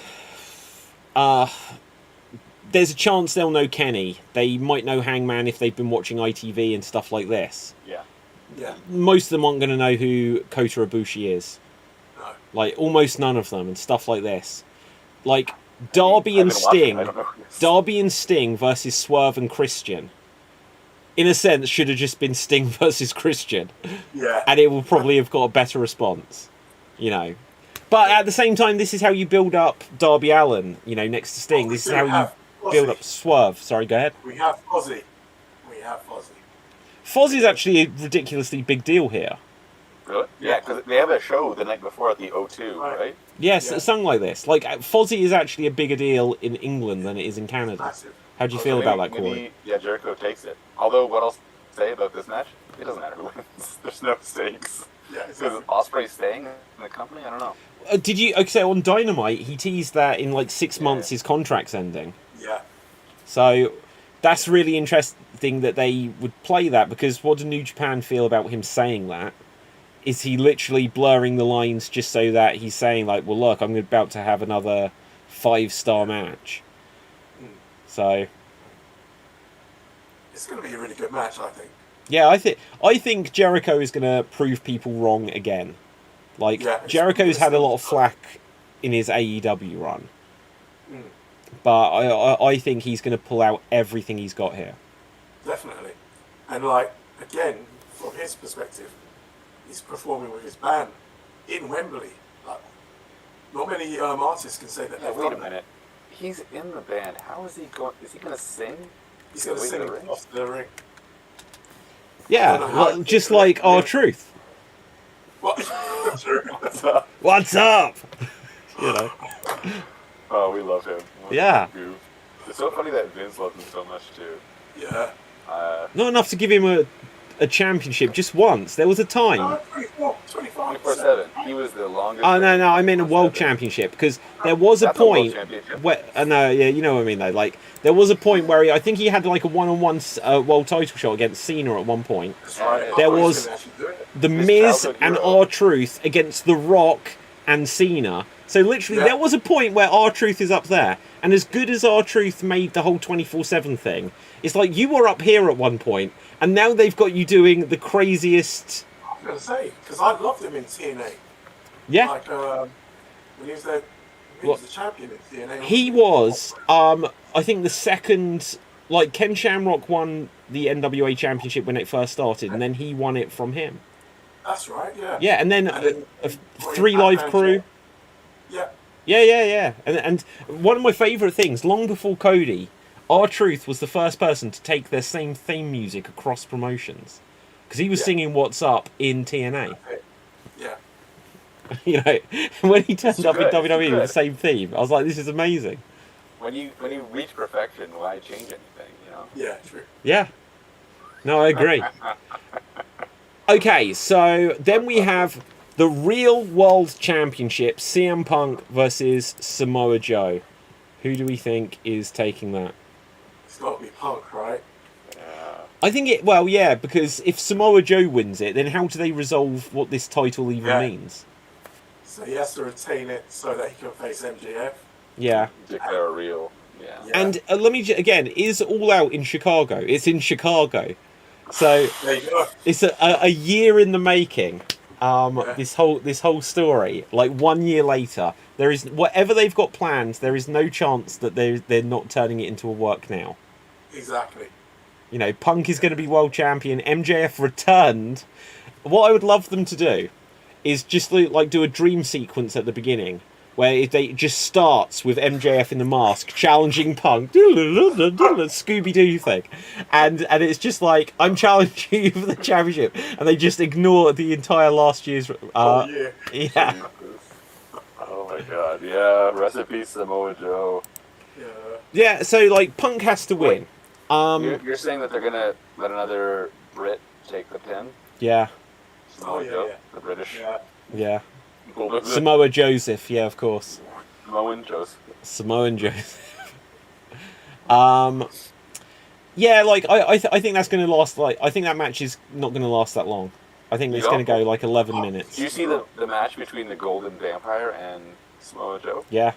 There's a chance they'll know Kenny. They might know Hangman if they've been watching ITV and stuff like this. Yeah. Yeah. Most of them aren't going to know who Kota Ibushi is. No. Like, almost none of them and stuff like this. Like, Darby and Sting. Darby and Sting versus Swerve and Christian. In a sense, should have just been Sting versus Christian. Yeah. And it will probably have got a better response. You know. But at the same time, this is how you build up Darby Allin, you know, next to Sting. This is how you build up Swerve. Sorry, go ahead. We have Fozzy. Fozzie's actually a ridiculously big deal here. Really? Yeah, because they have a show the night before at the O2, right? Yes, something like this. Like, Fozzy is actually a bigger deal in England than it is in Canada. Massive. How do you feel about that, Corey? Yeah, Jericho takes it. Although, what I'll say about this match, it doesn't matter who wins. There's no stakes. Yeah, Because Ospreay's staying in the company? I don't know. Did you... Okay, on Dynamite, he teased that in, like, 6 months his contract's ending. Yeah. So, that's really interesting that they would play that, because what do New Japan feel about him saying that? Is he literally blurring the lines just so that he's saying, like, well, look, I'm about to have another 5-star match. So... It's going to be a really good match, I think. Yeah, I think Jericho is going to prove people wrong again. Like, Jericho's had a lot of flack in his AEW run. But I think he's going to pull out everything he's got here. Definitely. And, like, again, from his perspective, he's performing with his band in Wembley. Like, not many artists can say that they've Wait a done that. minute. He's in the band. How is he going? Is he going to sing? He's going to sing off the ring. Yeah, well, just like R-Truth. What? What's up? You know. Oh, we love him. Yeah. It's so funny that Vince loves him so much, too. Yeah. Not enough to give him a championship, just once. There was a time. No, 25. 24/7. He was the longest. Oh, no, I meant a world championship, because there was a point where... no, yeah, you know what I mean, though. Like, there was a point where I think he had, like, a one-on-one world title shot against Cena at one point. That's right. There was The Miz and R-Truth against The Rock and Cena. So, literally, there was a point where R-Truth is up there. And as good as R-Truth made the whole 24/7 thing, it's like you were up here at one point, and now they've got you doing the craziest... I was going to say, because I loved him in TNA. Yeah. Like, when he was the champion in TNA. He was, I think, the second... Like, Ken Shamrock won the NWA Championship when it first started, and then he won it from him. That's right, yeah. Yeah, and then a 3 Live Crew. Yeah. Yeah. And one of my favourite things, long before Cody, R-Truth was the first person to take their same theme music across promotions. Because he was singing What's Up in TNA. Yeah. You know, when he turned up in WWE with the same theme, I was like, this is amazing. When you reach perfection, why change anything, you know? Yeah, true. Yeah. No, I agree. Okay, so then we have the Real World Championship, CM Punk versus Samoa Joe. Who do we think is taking that? It's got to be Punk, right? I think it... Well, yeah, because if Samoa Joe wins it, then how do they resolve what this title even means? So he has to retain it so that he can face MJF. Yeah. Declare real. Yeah. And let me... Again, is All Out in Chicago? It's in Chicago. So There you go. it's a year in the making. This whole story, like 1 year later, there is whatever they've got planned. There is no chance that they're not turning it into a work now. Exactly. You know, Punk is going to be world champion. MJF returned. What I would love them to do is just like do a dream sequence at the beginning where they just starts with MJF in the mask challenging Punk, Scooby-Doo thing, and it's just like, I'm challenging you for the championship, and they just ignore the entire last year's. Yeah. Oh my god! Yeah, recipe Samoa Joe. Yeah. So like, Punk has to win. You're saying that they're gonna let another Brit take the pin? Yeah. Samoa Joe, the British. Yeah. Samoa Joseph, yeah, of course. Samoan Joseph. Samoan Joseph. Yeah, like I think that's going to last. Like I think that match is not going to last that long. I think it's going to go like 11 minutes. Do you see the match between the Golden Vampire and Samoa Joe? Yeah.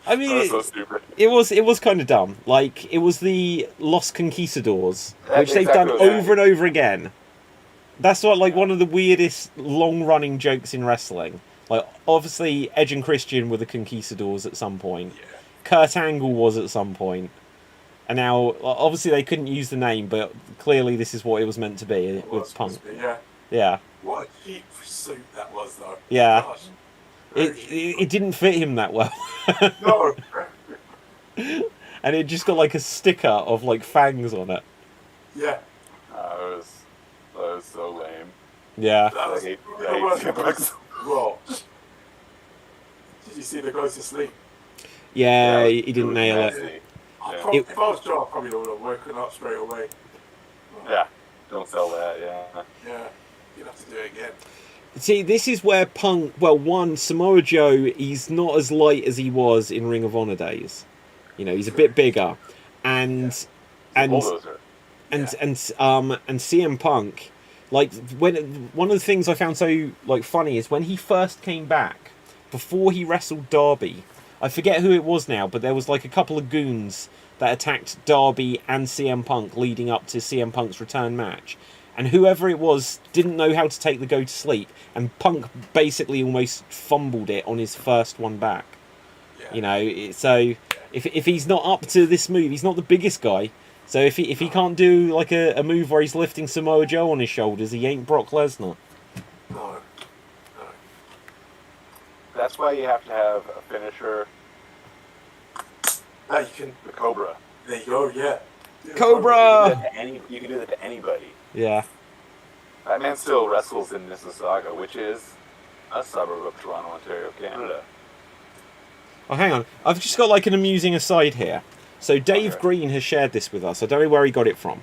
I mean, that was so stupid. It was kind of dumb. Like it was the Los Conquistadors, which they've done over and over again. That's what one of the weirdest long-running jokes in wrestling. Like obviously Edge and Christian were the Conquistadors at some point. Yeah. Kurt Angle was at some point. And now, obviously, they couldn't use the name, but clearly this is what it was meant to be with Punk. Yeah. What a cheap suit that was, though. Yeah. Gosh. It didn't fit him that well. No. And it just got like a sticker of like fangs on it. Yeah. That was so lame. Yeah. That was Raw. Did you see the go to sleep? Yeah, he didn't nail it. If I was John, I probably would have woken up straight away. Yeah, don't sell that, yeah. Yeah, you'd have to do it again. See, this is where Punk... Well, one, Samoa Joe, he's not as light as he was in Ring of Honor days. You know, he's a bit bigger. And CM Punk, like, one of the things I found so, like, funny is when he first came back, before he wrestled Darby... I forget who it was now, but there was like a couple of goons that attacked Darby and CM Punk leading up to CM Punk's return match. And whoever it was didn't know how to take the go to sleep. And Punk basically almost fumbled it on his first one back. Yeah. You know, so if he's not up to this move, he's not the biggest guy. So if he can't do like a move where he's lifting Samoa Joe on his shoulders, he ain't Brock Lesnar. No. That's why you have to have a finisher. You can. The Cobra. There you go, yeah. Cobra! You can do that to anybody. Yeah. That man still wrestles in Mississauga, which is a suburb of Toronto, Ontario, Canada. Oh, hang on. I've just got like an amusing aside here. So Dave Green has shared this with us. I don't know where he got it from,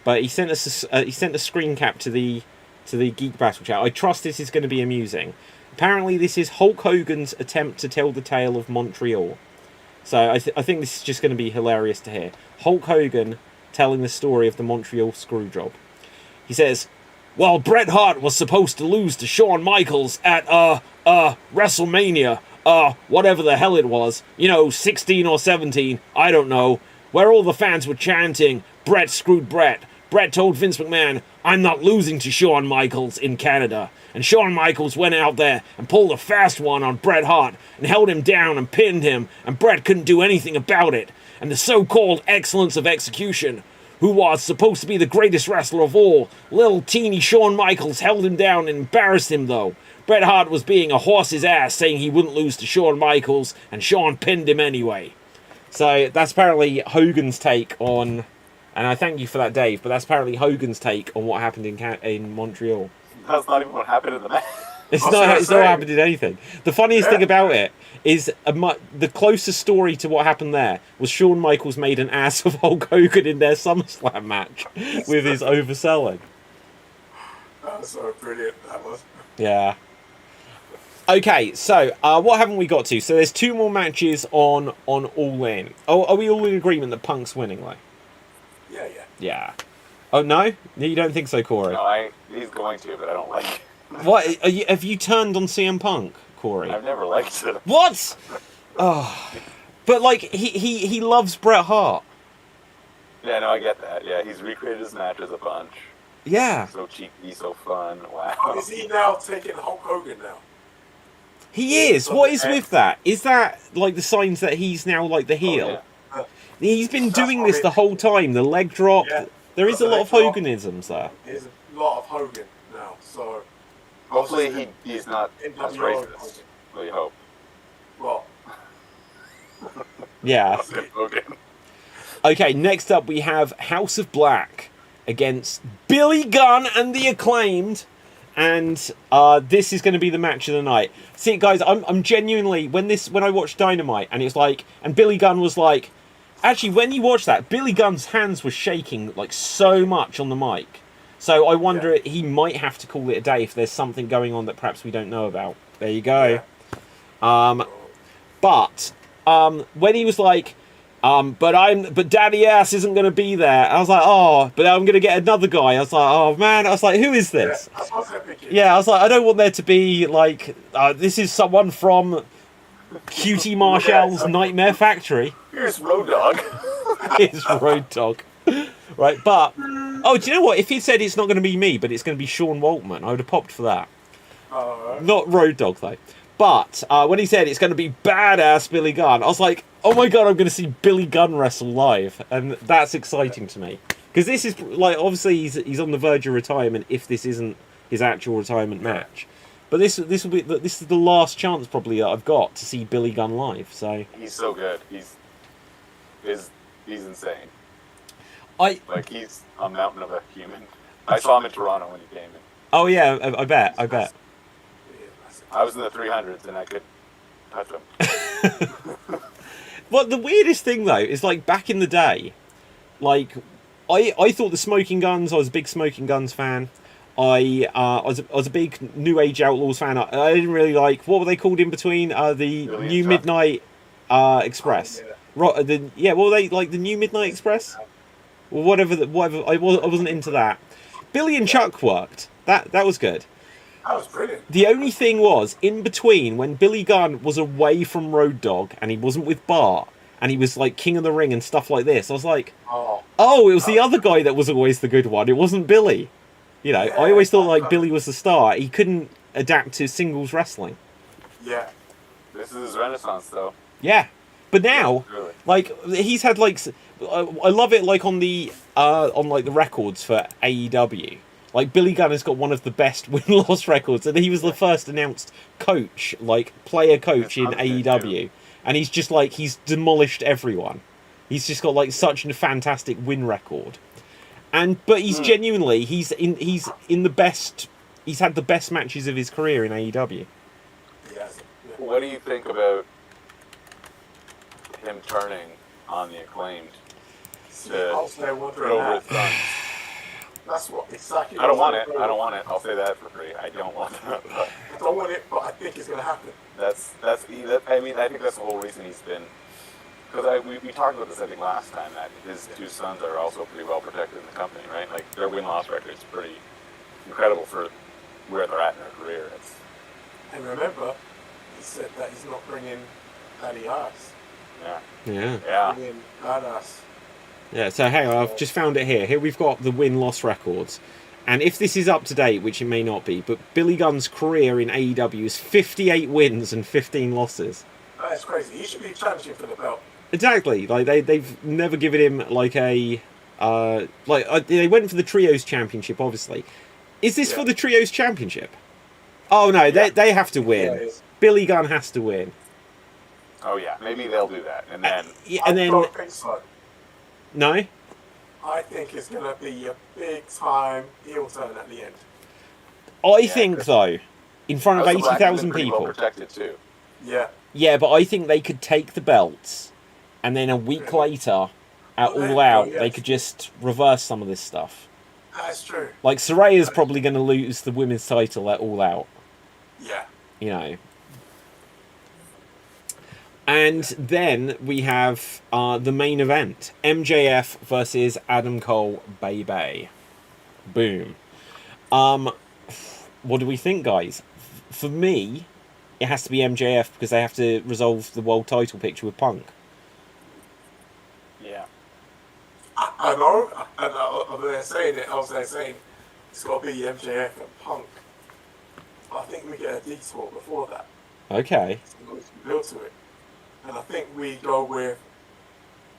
but he sent us he sent a screen cap to the Geek Battle chat. I trust this is going to be amusing. Apparently, this is Hulk Hogan's attempt to tell the tale of Montreal. So I think this is just going to be hilarious to hear. Hulk Hogan telling the story of the Montreal Screwjob. He says, "Well, Bret Hart was supposed to lose to Shawn Michaels at WrestleMania, whatever the hell it was. You know, 16 or 17, I don't know, where all the fans were chanting, 'Bret screwed Bret.' Bret told Vince McMahon, 'I'm not losing to Shawn Michaels in Canada.' And Shawn Michaels went out there and pulled a fast one on Bret Hart and held him down and pinned him, and Bret couldn't do anything about it. And the so-called excellence of execution, who was supposed to be the greatest wrestler of all, little teeny Shawn Michaels held him down and embarrassed him, though. Bret Hart was being a horse's ass, saying he wouldn't lose to Shawn Michaels, and Shawn pinned him anyway." So that's apparently Hogan's take on... And I thank you for that, Dave, but that's apparently Hogan's take on what happened in Montreal. That's not even what happened in the match. It's not happened in anything. The funniest thing about it is the closest story to what happened there was Shawn Michaels made an ass of Hulk Hogan in their SummerSlam match with his overselling. That was so brilliant, that was. Yeah. Okay, so what haven't we got to? So there's 2 more matches on All In. Oh, are we all in agreement that Punk's winning, though? Yeah. Oh, no? You don't think so, Corey? No, he's going to, but I don't like it. What? Have you turned on CM Punk, Corey? I've never liked it. What? Oh. But, like, he loves Bret Hart. Yeah, no, I get that. Yeah, he's recreated his match as a bunch. Yeah. So cheeky, so fun. Wow. Is he now taking Hulk Hogan now? He is. What is with that? Is that, like, the signs that he's now, like, the heel? Oh, yeah. He's been doing this the whole time. The leg drop. Yeah. There is a lot of Hoganisms there. There's a lot of Hogan now, so... Hopefully he's not as racist. We hope. Well... Yeah. Hogan. Okay, next up we have House of Black against Billy Gunn and the Acclaimed. And this is going to be the match of the night. See, guys, I'm genuinely... When I watched Dynamite, and it was like... And Billy Gunn was like... Actually, when you watch that, Billy Gunn's hands were shaking like so much on the mic. So I wonder he might have to call it a day if there's something going on that perhaps we don't know about. There you go. Yeah. But when he was like, but Daddy Ass isn't going to be there. I was like, oh, but I'm going to get another guy. I was like, oh man. I was like, who is this? Yeah, I was like, I don't want there to be like, this is someone from QT Marshall's Nightmare Factory. Here's Road Dogg. Here's Road Dogg. Right, but do you know what? If he said it's not going to be me, but it's going to be Sean Waltman, I would have popped for that. Not Road Dogg though. But when he said it's going to be badass Billy Gunn, I was like, oh my god, I'm going to see Billy Gunn wrestle live, and that's exciting to me because this is like obviously he's on the verge of retirement if this isn't his actual retirement match. But this is the last chance probably that I've got to see Billy Gunn live. So he's so good. He's insane. He's a mountain of a human. I saw him in Toronto when he came in. Oh yeah, I bet. I was in the 300s and I could touch him. Well, the weirdest thing though is like back in the day, like I thought the Smoking Guns. I was a big Smoking Guns fan. I was a big New Age Outlaws fan. I didn't really like what were they called in between the New Midnight Express. What were they like the New Midnight Express? Well, whatever. I wasn't into that. Billy and Chuck worked. That was good. That was brilliant. The only thing was, in between, when Billy Gunn was away from Road Dogg and he wasn't with Bart and he was like King of the Ring and stuff like this, I was like, oh, it was the other guy that was always the good one. It wasn't Billy. You know, I always thought like Billy was the star. He couldn't adapt to singles wrestling. Yeah. This is his renaissance, though. Yeah. But now, Really? like, he's had like, I love it like on the records for AEW. Like, Billy Gunn has got one of the best win-loss records, and he was the first announced coach, like, player coach in AEW. And he's just, like, he's demolished everyone. He's just got, like, such a fantastic win record. But he's genuinely, he's in the best, he's had the best matches of his career in AEW. Yes. What do you think about him turning on the Acclaimed to over his sons? That's what exactly. I don't want it. I'll say that for free. I don't want that. I don't want it, but I think it's going to happen. I mean, I think that's the whole reason he's been. Because we talked about this, I think, last time, that his two sons are also pretty well protected in the company, right? Like, their win-loss record is pretty incredible for where they're at in their career. And remember, he said that he's not bringing Daddy Ass. Yeah. Bringing Badass. Yeah, so hang on, I've just found it here. Here we've got the win-loss records. And if this is up to date, which it may not be, but Billy Gunn's career in AEW is 58 wins and 15 losses. That's crazy. He should be challenging for the belt. Exactly. Like they've never given him like a they went for the Trios Championship, obviously. Is this for the Trios Championship? Oh no, they have to win. Yeah, Billy Gunn has to win. Oh yeah, maybe they'll do that, and then I don't think so. No? I think it's going to be a big time heel turn at the end. I think though, in front of House of Black has 80,000 been pretty people. well protected too. Yeah. Yeah, but I think they could take the belts, and then a week later, at All Out, they could just reverse some of this stuff. That's true. Like, Soraya's probably going to lose the women's title at All Out. Yeah. You know. And then we have the main event. MJF versus Adam Cole, baby. Boom. What do we think, guys? For me, it has to be MJF because they have to resolve the world title picture with Punk. Yeah. I know. I was saying it. I was saying it's got to be MJF and Punk. I think we get a detour before that. Okay. So we build to it. And I think we go with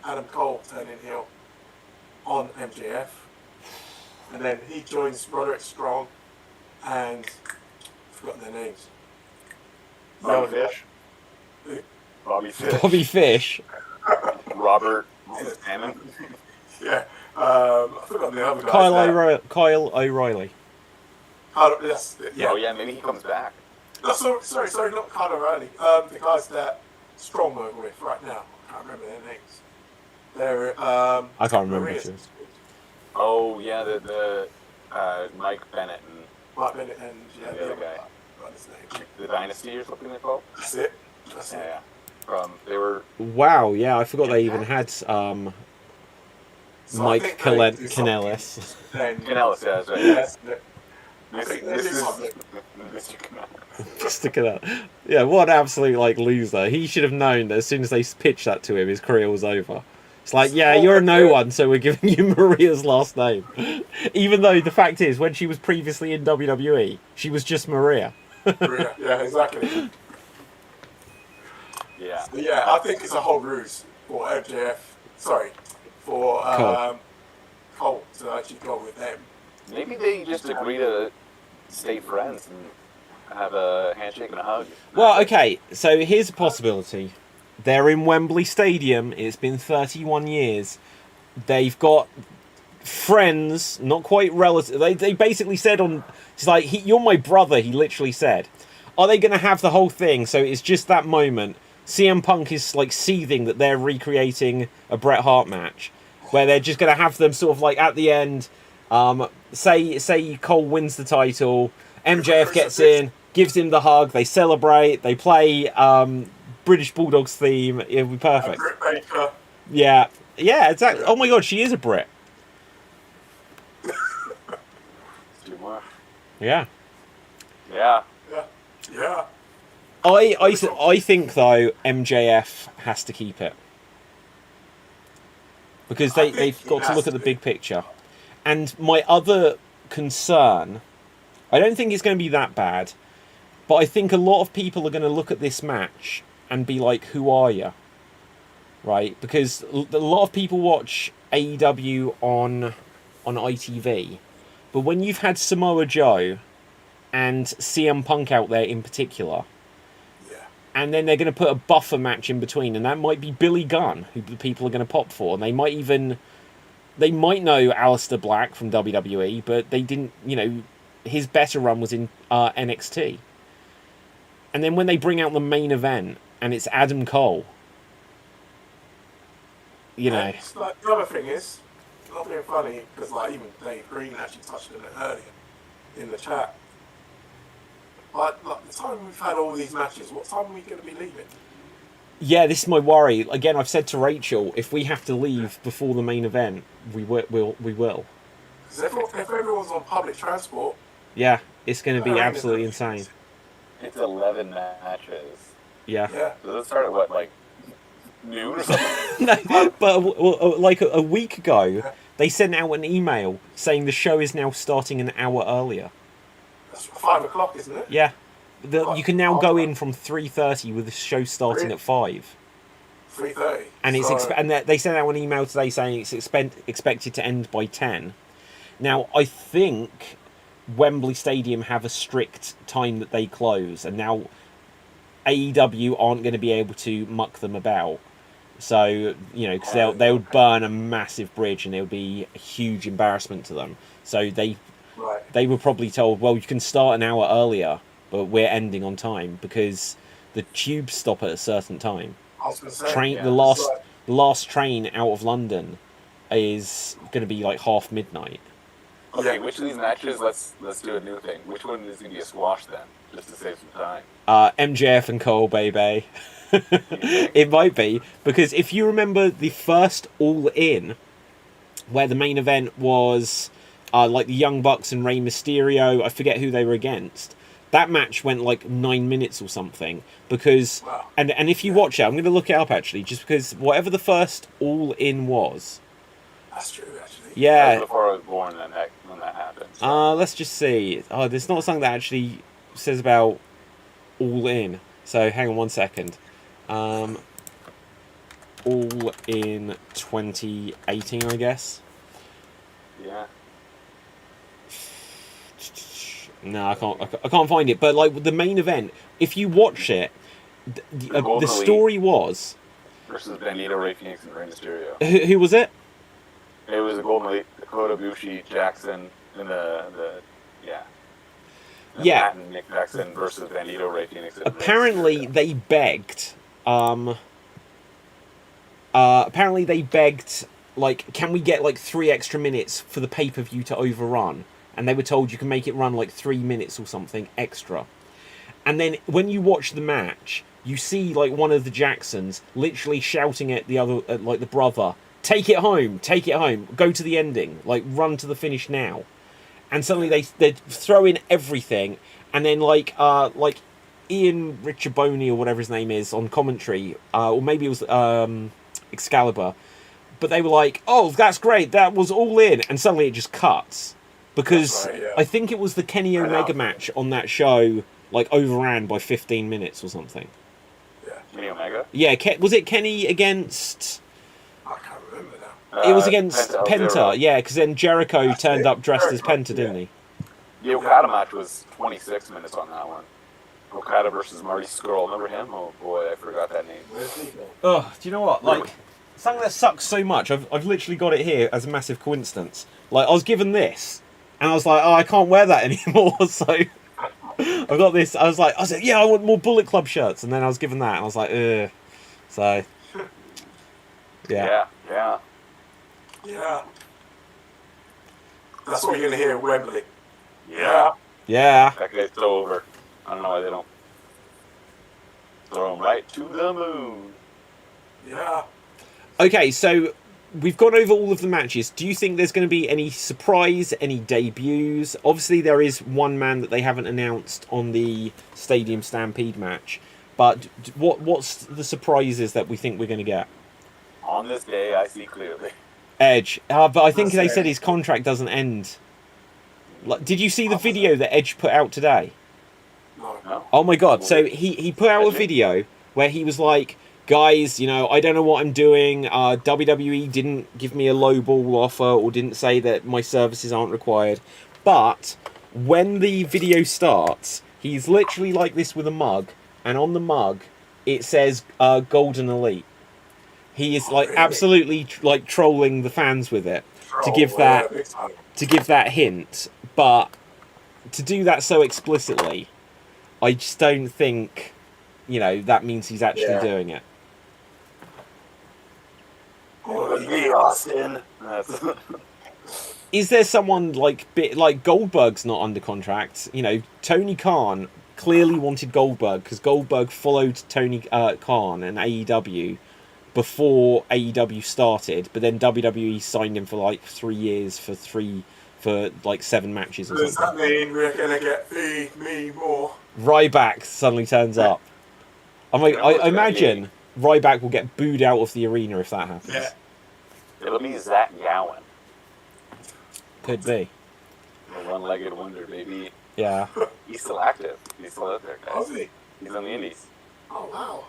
Adam Cole turning heel on MJF. And then he joins Roderick Strong and I've forgotten their names. Bobby Fish. Who? Bobby Fish. Bobby Fish. Robert Hammond. Yeah. I forgot the other guy. Kyle O'Reilly. Yeah. Oh yeah, maybe he comes back. No, sorry, not Kyle O'Reilly. The guys that Strong over with right now. I can't remember their names. They're I can't remember. Oh yeah, the Mike Bennett and Mike Bennett and the other guy. What's his name? The Dynasty or something they call. That's it. Yeah. from. They were. Wow, yeah, I forgot they even had So I Mike think they do something Kanellis. then- Canellis, yeah, that's right. Yes. I This, think they this do is something. Mr. Canellis. Just to get out. Yeah, what an absolute like loser. He should have known that as soon as they pitched that to him, his career was over. It's like, yeah, you're a no one, so we're giving you Maria's last name. Even though the fact is, when she was previously in WWE, she was just Maria. Yeah, exactly. Yeah. Yeah, I think it's a whole ruse for MJF. Sorry, for Cole to actually go with them. Maybe they just agree to stay friends and have a handshake and a hug. Well, okay, so here's a possibility. They're in Wembley Stadium. It's been 31 years. They've got friends, not quite relatives. They basically said on... It's like, you're my brother, he literally said. Are they going to have the whole thing so it's just that moment? CM Punk is like seething that they're recreating a Bret Hart match. Where they're just going to have them sort of like at the end... say Cole wins the title, MJF gets in, gives him the hug, they celebrate, they play British Bulldogs theme. It'll be perfect. Britt Baker. Yeah, exactly. Oh my god, she is a Brit. Yeah. Yeah. Yeah. I think though MJF has to keep it because they've got to look at the big picture. And my other concern, I don't think it's going to be that bad, but I think a lot of people are going to look at this match and be like, who are you? Right? Because a lot of people watch AEW on ITV, but when you've had Samoa Joe and CM Punk out there in particular, and then they're going to put a buffer match in between, and that might be Billy Gunn, who the people are going to pop for, and they might know Aleister Black from WWE, but they didn't, his better run was in NXT. And then when they bring out the main event, and it's Adam Cole, It's like, the other thing is, not being funny, because like even Dave Green actually touched on it earlier in the chat. Like the time we've had all these matches, what time are we going to be leaving? Yeah, this is my worry. Again, I've said to Rachel, if we have to leave before the main event, we will. Because if everyone's on public transport... Yeah, it's going to be absolutely insane. It's 11 matches. Yeah. Does it start at what, like noon or something? No, but like a week ago, they sent out an email saying the show is now starting an hour earlier. That's 5 o'clock, isn't it? Yeah. You can now go in from 3:30 with the show starting at 5. 3:30. And they sent out an email today saying it's expected to end by 10. Now, I think Wembley Stadium have a strict time that they close, and now AEW aren't going to be able to muck them about. So, because they would burn a massive bridge, and it would be a huge embarrassment to them. So they were probably told, well, you can start an hour earlier, but we're ending on time because the tubes stop at a certain time. I was going to say, the last train out of London is going to be like midnight. Okay, which of these matches? Let's do a new thing. Which one is going to be a squash then, just to save some time? MJF and Cole, baby. It might be, because if you remember the first All In, where the main event was like the Young Bucks and Rey Mysterio, I forget who they were against. That match went like 9 minutes or something, because and if you watch it, I'm going to look it up actually, just because whatever the first All In was. That's true, actually. Yeah. That was before I was born when that happened. So. Let's just see. There's not something that actually says about All In. So hang on one second. All In 2018, I guess. Yeah. No, I can't find it. But like the main event, if you watch it, the story was versus Bandito, Ray Phoenix, and Rey Mysterio. Who was it? It was the Golden Elite, Dakota Bushi, Jackson, and Matt and Nick Jackson versus Bandito, Ray Phoenix. And apparently they begged. Like, can we get like 3 extra minutes for the pay-per-view to overrun? And they were told you can make it run like 3 minutes or something extra. And then when you watch the match, you see like one of the Jacksons literally shouting at the other, at, like the brother, take it home, go to the ending, like run to the finish now. And suddenly they throw in everything, and then like Ian Ricciaboni or whatever his name is on commentary, or maybe it was Excalibur, but they were like, "Oh, that's great, that was all in," and suddenly it just cuts because Right, yeah. I think it was the Kenny Omega match on that show like overran by 15 minutes or something. Yeah. Kenny Omega? Yeah, was it Kenny against? I can't remember now. It was against Penta, Zero. yeah, because then Jericho That's turned it. up dressed as Jericho, Penta, didn't he? The Okada match was 26 minutes on that one. Okada versus Marty Scurll. Remember him? Oh boy, I forgot that name. Where's he gone? Oh, do you know what? Like, something that sucks so much. I've literally got it here as a massive coincidence. Like, I was given this, and I was like, oh, I can't wear that anymore. So I've got this. I was like, yeah, I want more Bullet Club shirts, and then I was given that, and I was like, ugh. So, yeah. Yeah. Yeah. That's what you're going to hear at Wembley. Yeah. Yeah. That guy's so over. I don't know why they don't throw him right to the moon. Yeah. Okay, so we've gone over all of the matches. Do you think there's going to be any surprise, any debuts? Obviously, there is one man that they haven't announced on the Stadium Stampede match. But what's the surprises that we think we're going to get? On this day, I see clearly. Edge. But I think they said his contract doesn't end. Like, did you see the video that Edge put out today? No? Oh my god, so he put out a video where he was like, guys, you know, I don't know what I'm doing. WWE didn't give me a lowball offer or didn't say that my services aren't required. But when the video starts, he's literally like this with a mug, and on the mug it says Golden Elite. He is like absolutely like trolling the fans with it to give that hint, but to do that so explicitly, I just don't think, you know, that means he's actually doing it. Austin. Is there someone like Goldberg's not under contract? You know, Tony Khan clearly wanted Goldberg because Goldberg followed Tony Khan and AEW before AEW started, but then WWE signed him for like 3 years for like 7 matches or Does that something. mean we're going to get Feed Me More? Ryback suddenly turns up. I mean, I imagine Ryback will get booed out of the arena if that happens. Yeah. It'll be Zach Gowen. Could be. The one-legged wonder, baby. Yeah. He's still active. He's still out there, Oh, guys. is he? He's on the Indies. Oh, wow.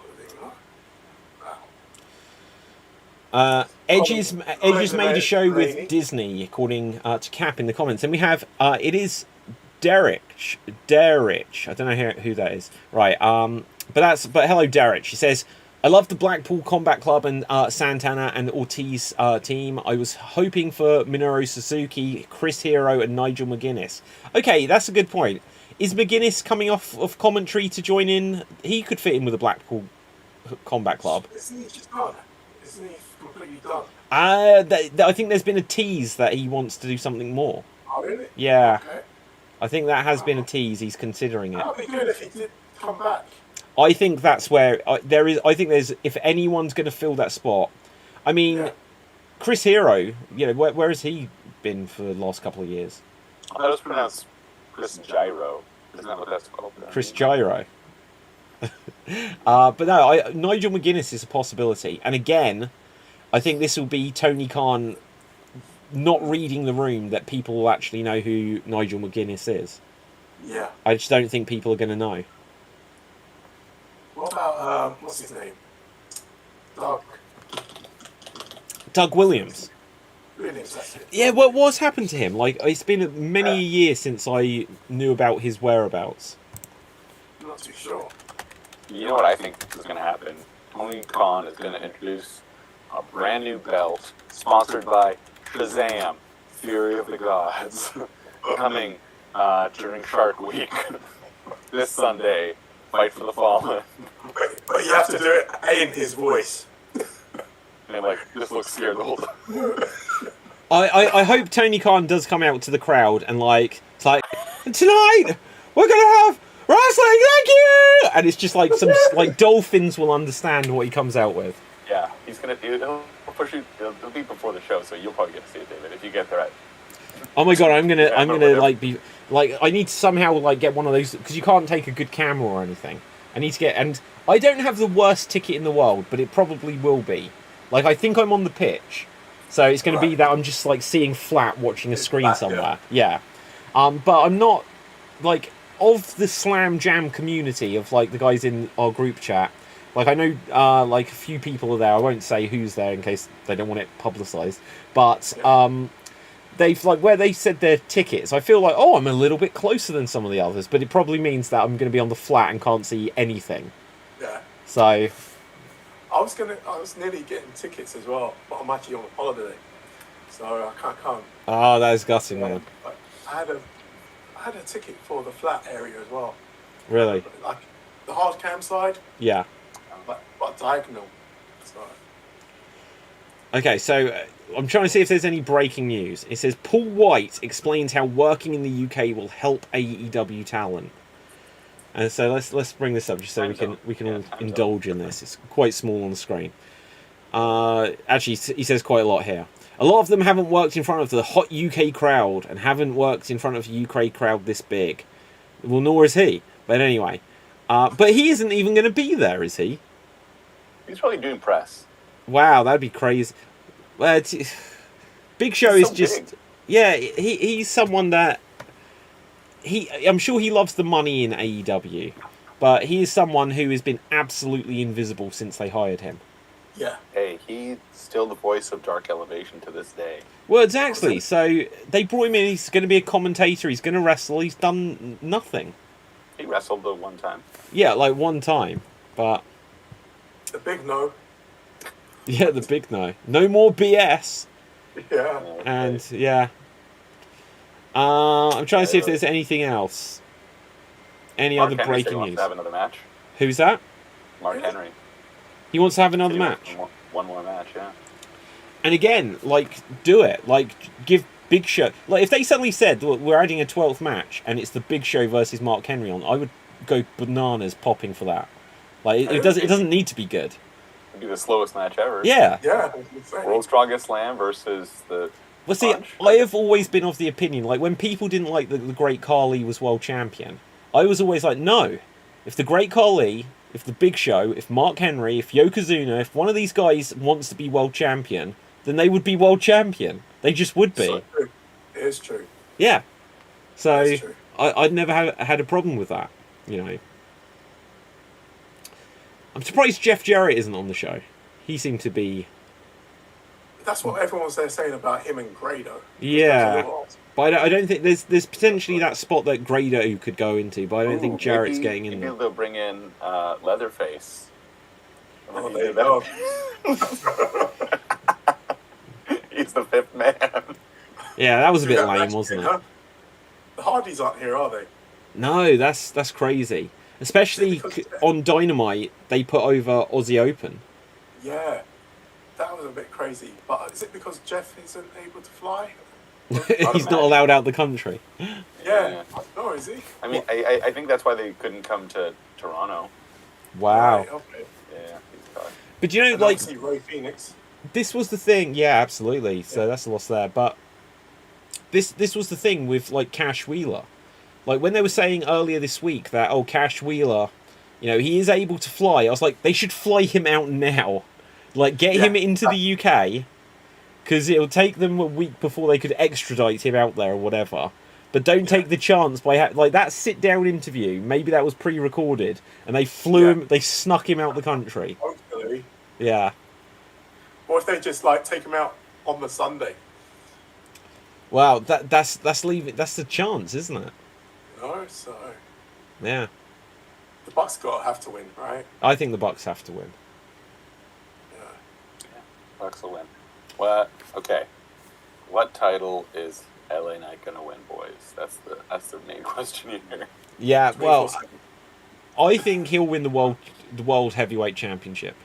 Edge has made a show with Disney, according to Cap in the comments, and we have it is Derek. I don't know who that is. Right. But hello, Derek. She says, I love the Blackpool Combat Club and Santana and Ortiz team. I was hoping for Minoru Suzuki, Chris Hero, and Nigel McGuinness. Okay, that's a good point. Is McGuinness coming off of commentary to join in? He could fit in with the Blackpool Combat Club. Isn't he just done? Isn't he completely done? I think there's been a tease that he wants to do something more. Oh, really? Yeah. Okay. I think that has been a tease. He's considering it. That would be good if he did come back. I think that's where there is. I think there's. If anyone's going to fill that spot, I mean, Chris Hero. You know, where has he been for the last couple of years? I thought it was pronounced Chris Gyro. Isn't that what that's called? Chris Gyro. But no, Nigel McGuinness is a possibility. And again, I think this will be Tony Khan not reading the room that people will actually know who Nigel McGuinness is. Yeah. I just don't think people are going to know. What about, what's his name? Doug Williams. Williams, that's it. Yeah, what's happened to him? Like, it's been many a year since I knew about his whereabouts. Not too sure. You know what I think is going to happen? Tony Khan is going to introduce a brand new belt sponsored by Shazam, Fury of the Gods, coming during Shark Week this Sunday. Fight for the Fallen. But you have to do it in his voice. And like, just looks scared the whole time. I hope Tony Khan does come out to the crowd and like, it's like, tonight we're gonna have wrestling, thank you, and it's just like some like dolphins will understand what he comes out with. Yeah, he'll push you. It'll be before the show, so you'll probably get to see it, David, if you get there at. Oh my god, I'm gonna like be like I need to somehow like get one of those because you can't take a good camera or anything. I need to get, and I don't have the worst ticket in the world, but it probably will be. Like I think I'm on the pitch, so it's going to be that I'm just like seeing flat, watching a screen somewhere. Yeah. But I'm not like of the Slam Jam community of like the guys in our group chat. Like I know like a few people are there. I won't say who's there in case they don't want it publicised. But they've like where they said their tickets. I feel like I'm a little bit closer than some of the others, but it probably means that I'm going to be on the flat and can't see anything. Yeah. So I was nearly getting tickets as well, but I'm actually on holiday, so I can't come. Oh, that is gutting, man. I had a ticket for the flat area as well. Really? Like the hard cam side. Yeah. But diagonal. So. Okay, so I'm trying to see if there's any breaking news. It says Paul White explains how working in the UK will help AEW talent. And so let's bring this up just so we can all indulge in this. It's quite small on the screen. Actually, he says quite a lot here. A lot of them haven't worked in front of the hot UK crowd and haven't worked in front of a UK crowd this big. Well, nor is he. But anyway, but he isn't even going to be there, is he? He's probably doing press. Wow, that'd be crazy. Well, Big Show is just big. Yeah. He's someone that I'm sure he loves the money in AEW, but he is someone who has been absolutely invisible since they hired him. Yeah. Hey, he's still the voice of Dark Elevation to this day. Well, exactly. So they brought him in. He's going to be a commentator. He's going to wrestle. He's done nothing. He wrestled the one time. Yeah, like one time, but The big no. yeah, the big no. No more BS. Yeah. And yeah. I'm trying to see if there's anything else. Any Mark other Henry said breaking he wants news? to have another match. Who's that? Mark Henry. He wants to have another He wants match. One more match, yeah. And again, like, do it. Like, give Big Show. Like, if they suddenly said, look, we're adding a 12th match and it's the Big Show versus Mark Henry on, I would go bananas popping for that. Like, it doesn't need to be good. It'd be the slowest match ever. Yeah. Yeah. World's Strongest Slam versus the. Well, see, Punch. I have always been of the opinion, like, when people didn't like the Great Khali was world champion, I was always like, no. If the Great Khali, if the Big Show, if Mark Henry, if Yokozuna, if one of these guys wants to be world champion, then they would be world champion. They just would be. So true. It is true. Yeah. So, It's true. I'd never had a problem with that, you know. I'm surprised Jeff Jarrett isn't on the show. He seemed to be... That's what everyone's there saying about him and Grado. Yeah. But I don't think there's potentially that spot that Grado could go into, but I don't think Jarrett's getting in there. Maybe they'll bring in Leatherface. Oh, there you go. He's the fifth man. Yeah, that was a bit That lame, match, wasn't huh? it? The Hardys aren't here, are they? No, that's crazy. Especially on Dynamite, they put over Aussie Open. Yeah. That was a bit crazy. But is it because Jeff isn't able to fly? He's not allowed out the country. Yeah. Oh, is he? I mean, I think that's why they couldn't come to Toronto. Wow. Right, okay. Yeah, he's got. But you know, And like, obviously Ray Phoenix. this was the thing. Yeah, absolutely. So that's a loss there. But this was the thing with, like, Cash Wheeler. Like, when they were saying earlier this week that, Cash Wheeler, you know, he is able to fly, I was like, they should fly him out now. Like, get him into the UK, because it'll take them a week before they could extradite him out there or whatever. But don't take the chance by, like, that sit-down interview, maybe that was pre-recorded, and they flew him, they snuck him out the country. Hopefully. Yeah. Or if they just, like, take him out on the Sunday. Wow, that's the chance, isn't it? No, so... Yeah. The Bucks have to win, right? I think the Bucks have to win. Bucks will win. Well, okay. What title is LA Knight gonna win, boys? That's the main question here. Yeah, well, I think he'll win the world heavyweight championship.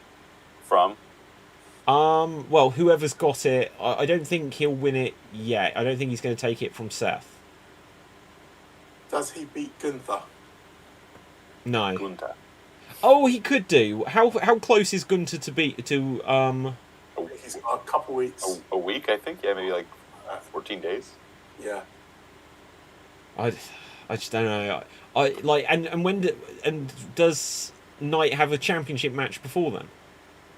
From? Well, whoever's got it, I don't think he'll win it yet. I don't think he's going to take it from Seth. Does he beat Gunther? No. Gunther. Oh, he could do. How close is Gunter to be to He's got a couple weeks. A week, I think. Yeah, maybe like 14 days. Yeah. I just don't know. I like and does Knight have a championship match before then?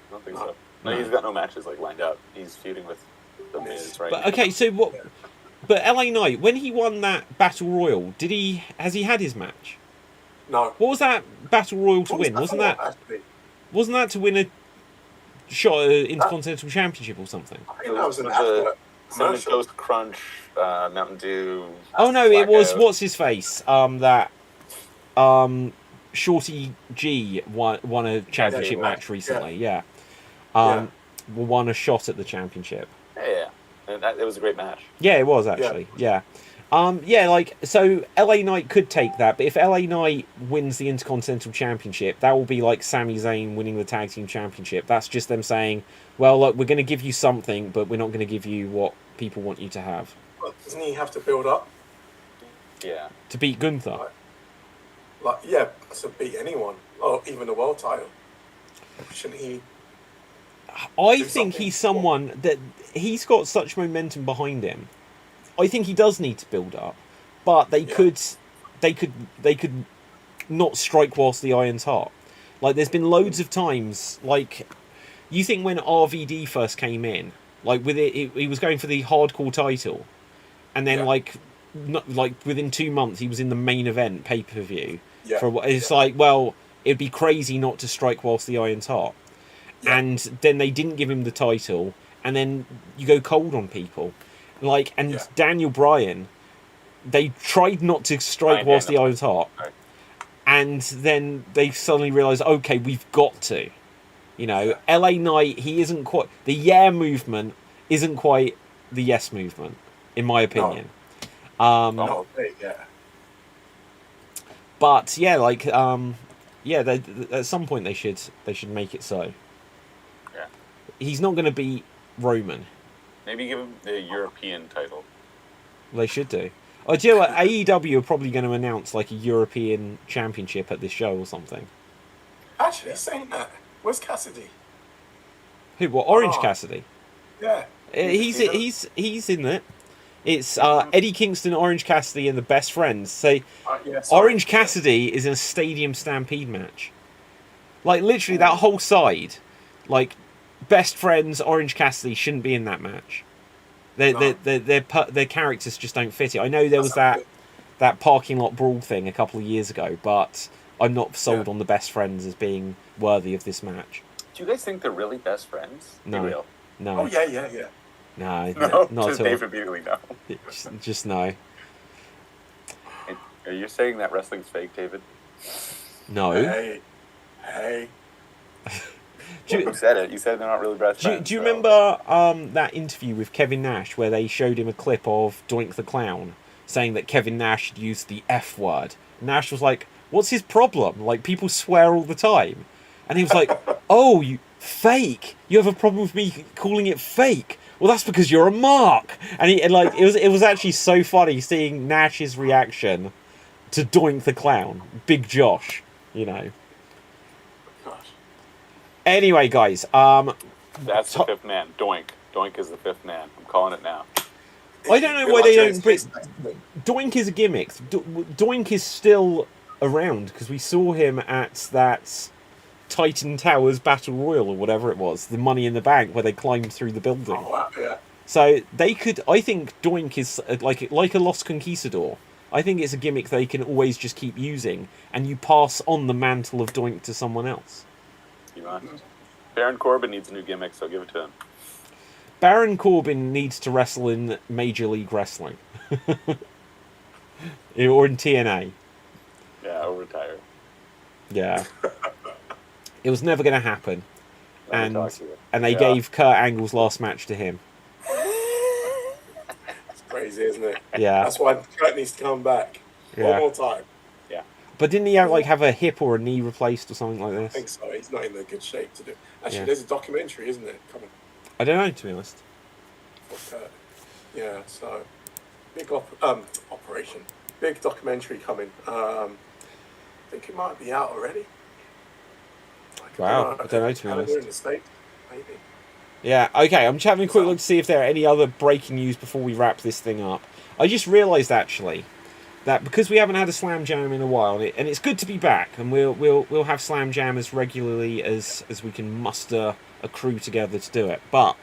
I don't think so. No. No, he's got no matches like lined up. He's feuding with the Miz right But now. okay, so what? But LA Knight, when he won that Battle Royal, has he had his match? No. What was that Battle Royal to What was win? that Wasn't for, that actually? wasn't that to win a shot at Intercontinental Championship or something? I think that was an the advert. Cinnamon commercial. Toast Crunch, Mountain Dew. Oh no, it was Blackout. what's his face? That Shorty G won a championship match recently. Yeah. Won a shot at the championship. Yeah. And it was a great match. Yeah, it was actually. Yeah. Like so LA Knight could take that, but if LA Knight wins the Intercontinental Championship, that will be like Sami Zayn winning the Tag Team Championship. That's just them saying, well, look, we're going to give you something, but we're not going to give you what people want you to have. But doesn't he have to build up? Yeah. To beat Gunther. To beat anyone, or even the world title. Shouldn't he? I think he's someone that he's got such momentum behind him. I think he does need to build up, but they could not strike whilst the iron's hot. Like there's been loads of times, like you think when RVD first came in, like with it he was going for the hardcore title, and then within 2 months he was in the main event pay-per-view. It's like, well, it'd be crazy not to strike whilst the iron's hot. Yeah. And then they didn't give him the title, and then you go cold on people. Daniel Bryan, they tried not to strike whilst the iron's hot, and then they suddenly realised, okay, we've got to. You know, LA Knight, he isn't quite... The yeah movement isn't quite the yes movement, in my opinion. No. But, at some point they should make it so. Yeah. He's not going to beat Roman. Maybe give him the European title. They should do. Oh, do you know what? AEW are probably going to announce like a European championship at this show or something. Actually, saying that, where's Cassidy? Who? What? Orange Cassidy? Yeah. He's in it. It's Eddie Kingston, Orange Cassidy, and the Best Friends. So Orange Cassidy is in a Stadium Stampede match. Like literally that whole side, like Best Friends, Orange Cassidy shouldn't be in that match. Their characters just don't fit it. I know there was that parking lot brawl thing a couple of years ago, but I'm not sold on the Best Friends as being worthy of this match. Do you guys think they're really best friends? No. Be real. No. Oh yeah. No, not just at all. Dave immediately no. Just no. Are you saying that wrestling's fake, David? No. Hey. You said it. You said they're not really best friends. Do you remember that interview with Kevin Nash where they showed him a clip of Doink the Clown saying that Kevin Nash had used the F word? Nash was like, what's his problem? Like, people swear all the time. And he was like, oh, you fake. You have a problem with me calling it fake. Well, that's because you're a mark. And it was actually so funny seeing Nash's reaction to Doink the Clown. Big Josh, you know. Anyway, guys, that's the fifth man. Doink. Doink is the fifth man. I'm calling it now. I don't know why they don't bring... Doink is a gimmick. Doink is still around because we saw him at that Titan Towers Battle Royal or whatever it was, the Money in the Bank where they climbed through the building. Oh, wow, yeah. So they could... I think Doink is like a Lost Conquistador. I think it's a gimmick they can always just keep using, and you pass on the mantle of Doink to someone else. Baron Corbin needs a new gimmick, so give it to him. Baron Corbin needs to wrestle in Major League Wrestling. Or in TNA. Yeah, I'll retire. Yeah. It was never going to happen. And they Yeah. gave Kurt Angle's last match to him. It's crazy, isn't it? Yeah. That's why Kurt needs to come back. Yeah. One more time. Yeah. But didn't he have a hip or a knee replaced or something like I this? think so. He's not in a good shape to do. Actually, Yeah. there's a documentary, isn't it? Coming I don't know, to be honest. for Kurt. Yeah, so big operation. Big documentary coming. think it might be out already. Like, Wow, I don't know, to be honest. In the States, maybe. Yeah, okay, I'm just having a quick look to see if there are any other breaking news before we wrap this thing up. I just realised, actually, that because we haven't had a Slam Jam in a while, and it's good to be back, and we'll have Slam Jam as regularly as we can muster a crew together to do it. But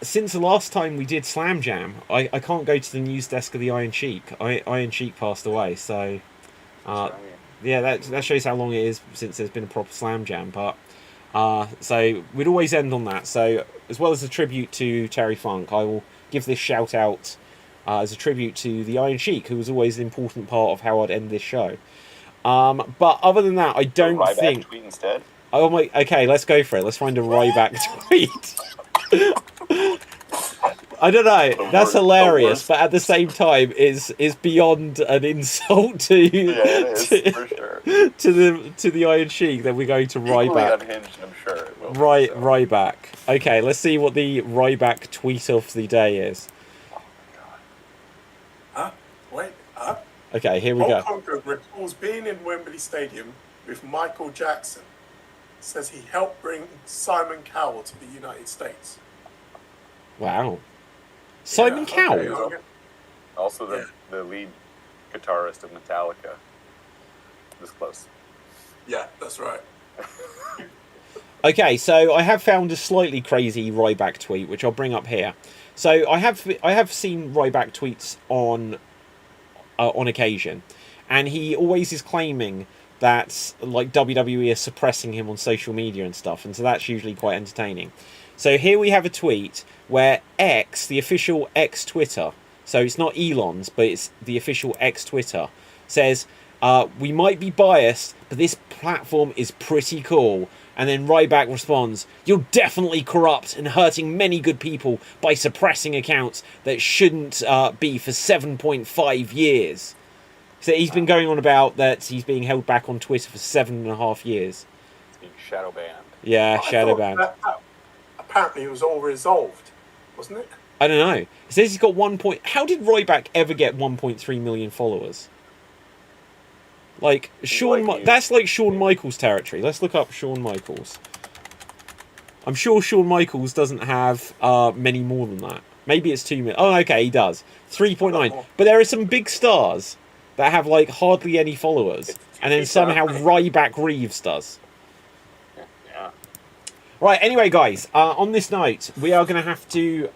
since the last time we did Slam Jam, I can't go to the news desk of the Iron Sheik. Iron Sheik passed away, so yeah, that shows how long it is since there's been a proper Slam Jam. But so we'd always end on that. So as well as a tribute to Terry Funk, I will give this shout out as a tribute to the Iron Sheik, who was always an important part of how I'd end this show. But other than that, I don't think. Tweet instead. Oh my! Okay, let's go for it. Let's find a Ryback tweet. I don't know. That's hilarious, but at the same time, is beyond an insult to to the Iron Sheik that we're going to Ryback. Unhinged, I'm sure it will Ryback. Okay, let's see what the Ryback tweet of the day is. Oh my god. Huh? Wait. Huh? Okay, here we go. Hogan recalls being in Wembley Stadium with Michael Jackson. Says he helped bring Simon Cowell to the United States. Wow. Simon Cowell? Okay. Also the lead guitarist of Metallica. This close. Yeah, that's right. Okay, so I have found a slightly crazy Ryback tweet, which I'll bring up here. So I have seen Ryback tweets on occasion, and he always is claiming that like WWE is suppressing him on social media and stuff, and so that's usually quite entertaining. So here we have a tweet where X, the official X Twitter, so it's not Elon's, but it's the official X Twitter, says, we might be biased, but this platform is pretty cool. And then Ryback responds, you're definitely corrupt and hurting many good people by suppressing accounts that shouldn't be for 7.5 years. So he's been going on about that he's being held back on Twitter for 7.5 years. He's being shadow banned. Yeah, shadow banned. Apparently it was all resolved, wasn't it? I don't know. It says he's got How did Ryback ever get 1.3 million followers? Like, that's like Shawn Michaels territory. Let's look up Shawn Michaels. I'm sure Shawn Michaels doesn't have many more than that. Maybe it's 2 million. Oh, okay, he does. 3.9. But there are some big stars that have like hardly any followers, and then somehow Ryback Reeves does. Yeah. Right. Anyway, guys. On this note, we are going to have to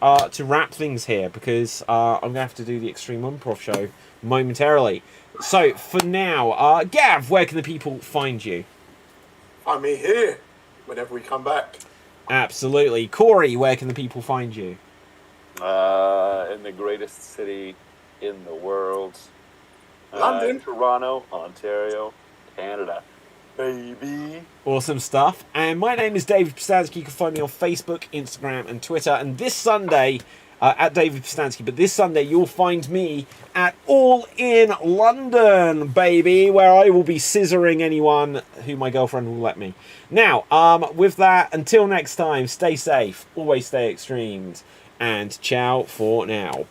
wrap things here because I'm going to have to do the Extreme Improv show momentarily. So for now, Gav, where can the people find you? Find me here whenever we come back. Absolutely. Corey, where can the people find you? In the greatest city in the world. London. Toronto, Ontario, Canada. Baby. Awesome stuff. And my name is David Pistansky. You can find me on Facebook, Instagram, and Twitter. And this Sunday, at David Pistansky, but this Sunday you'll find me at All In London, baby, where I will be scissoring anyone who my girlfriend will let me. Now, with that, until next time, stay safe, always stay extremed, and ciao for now.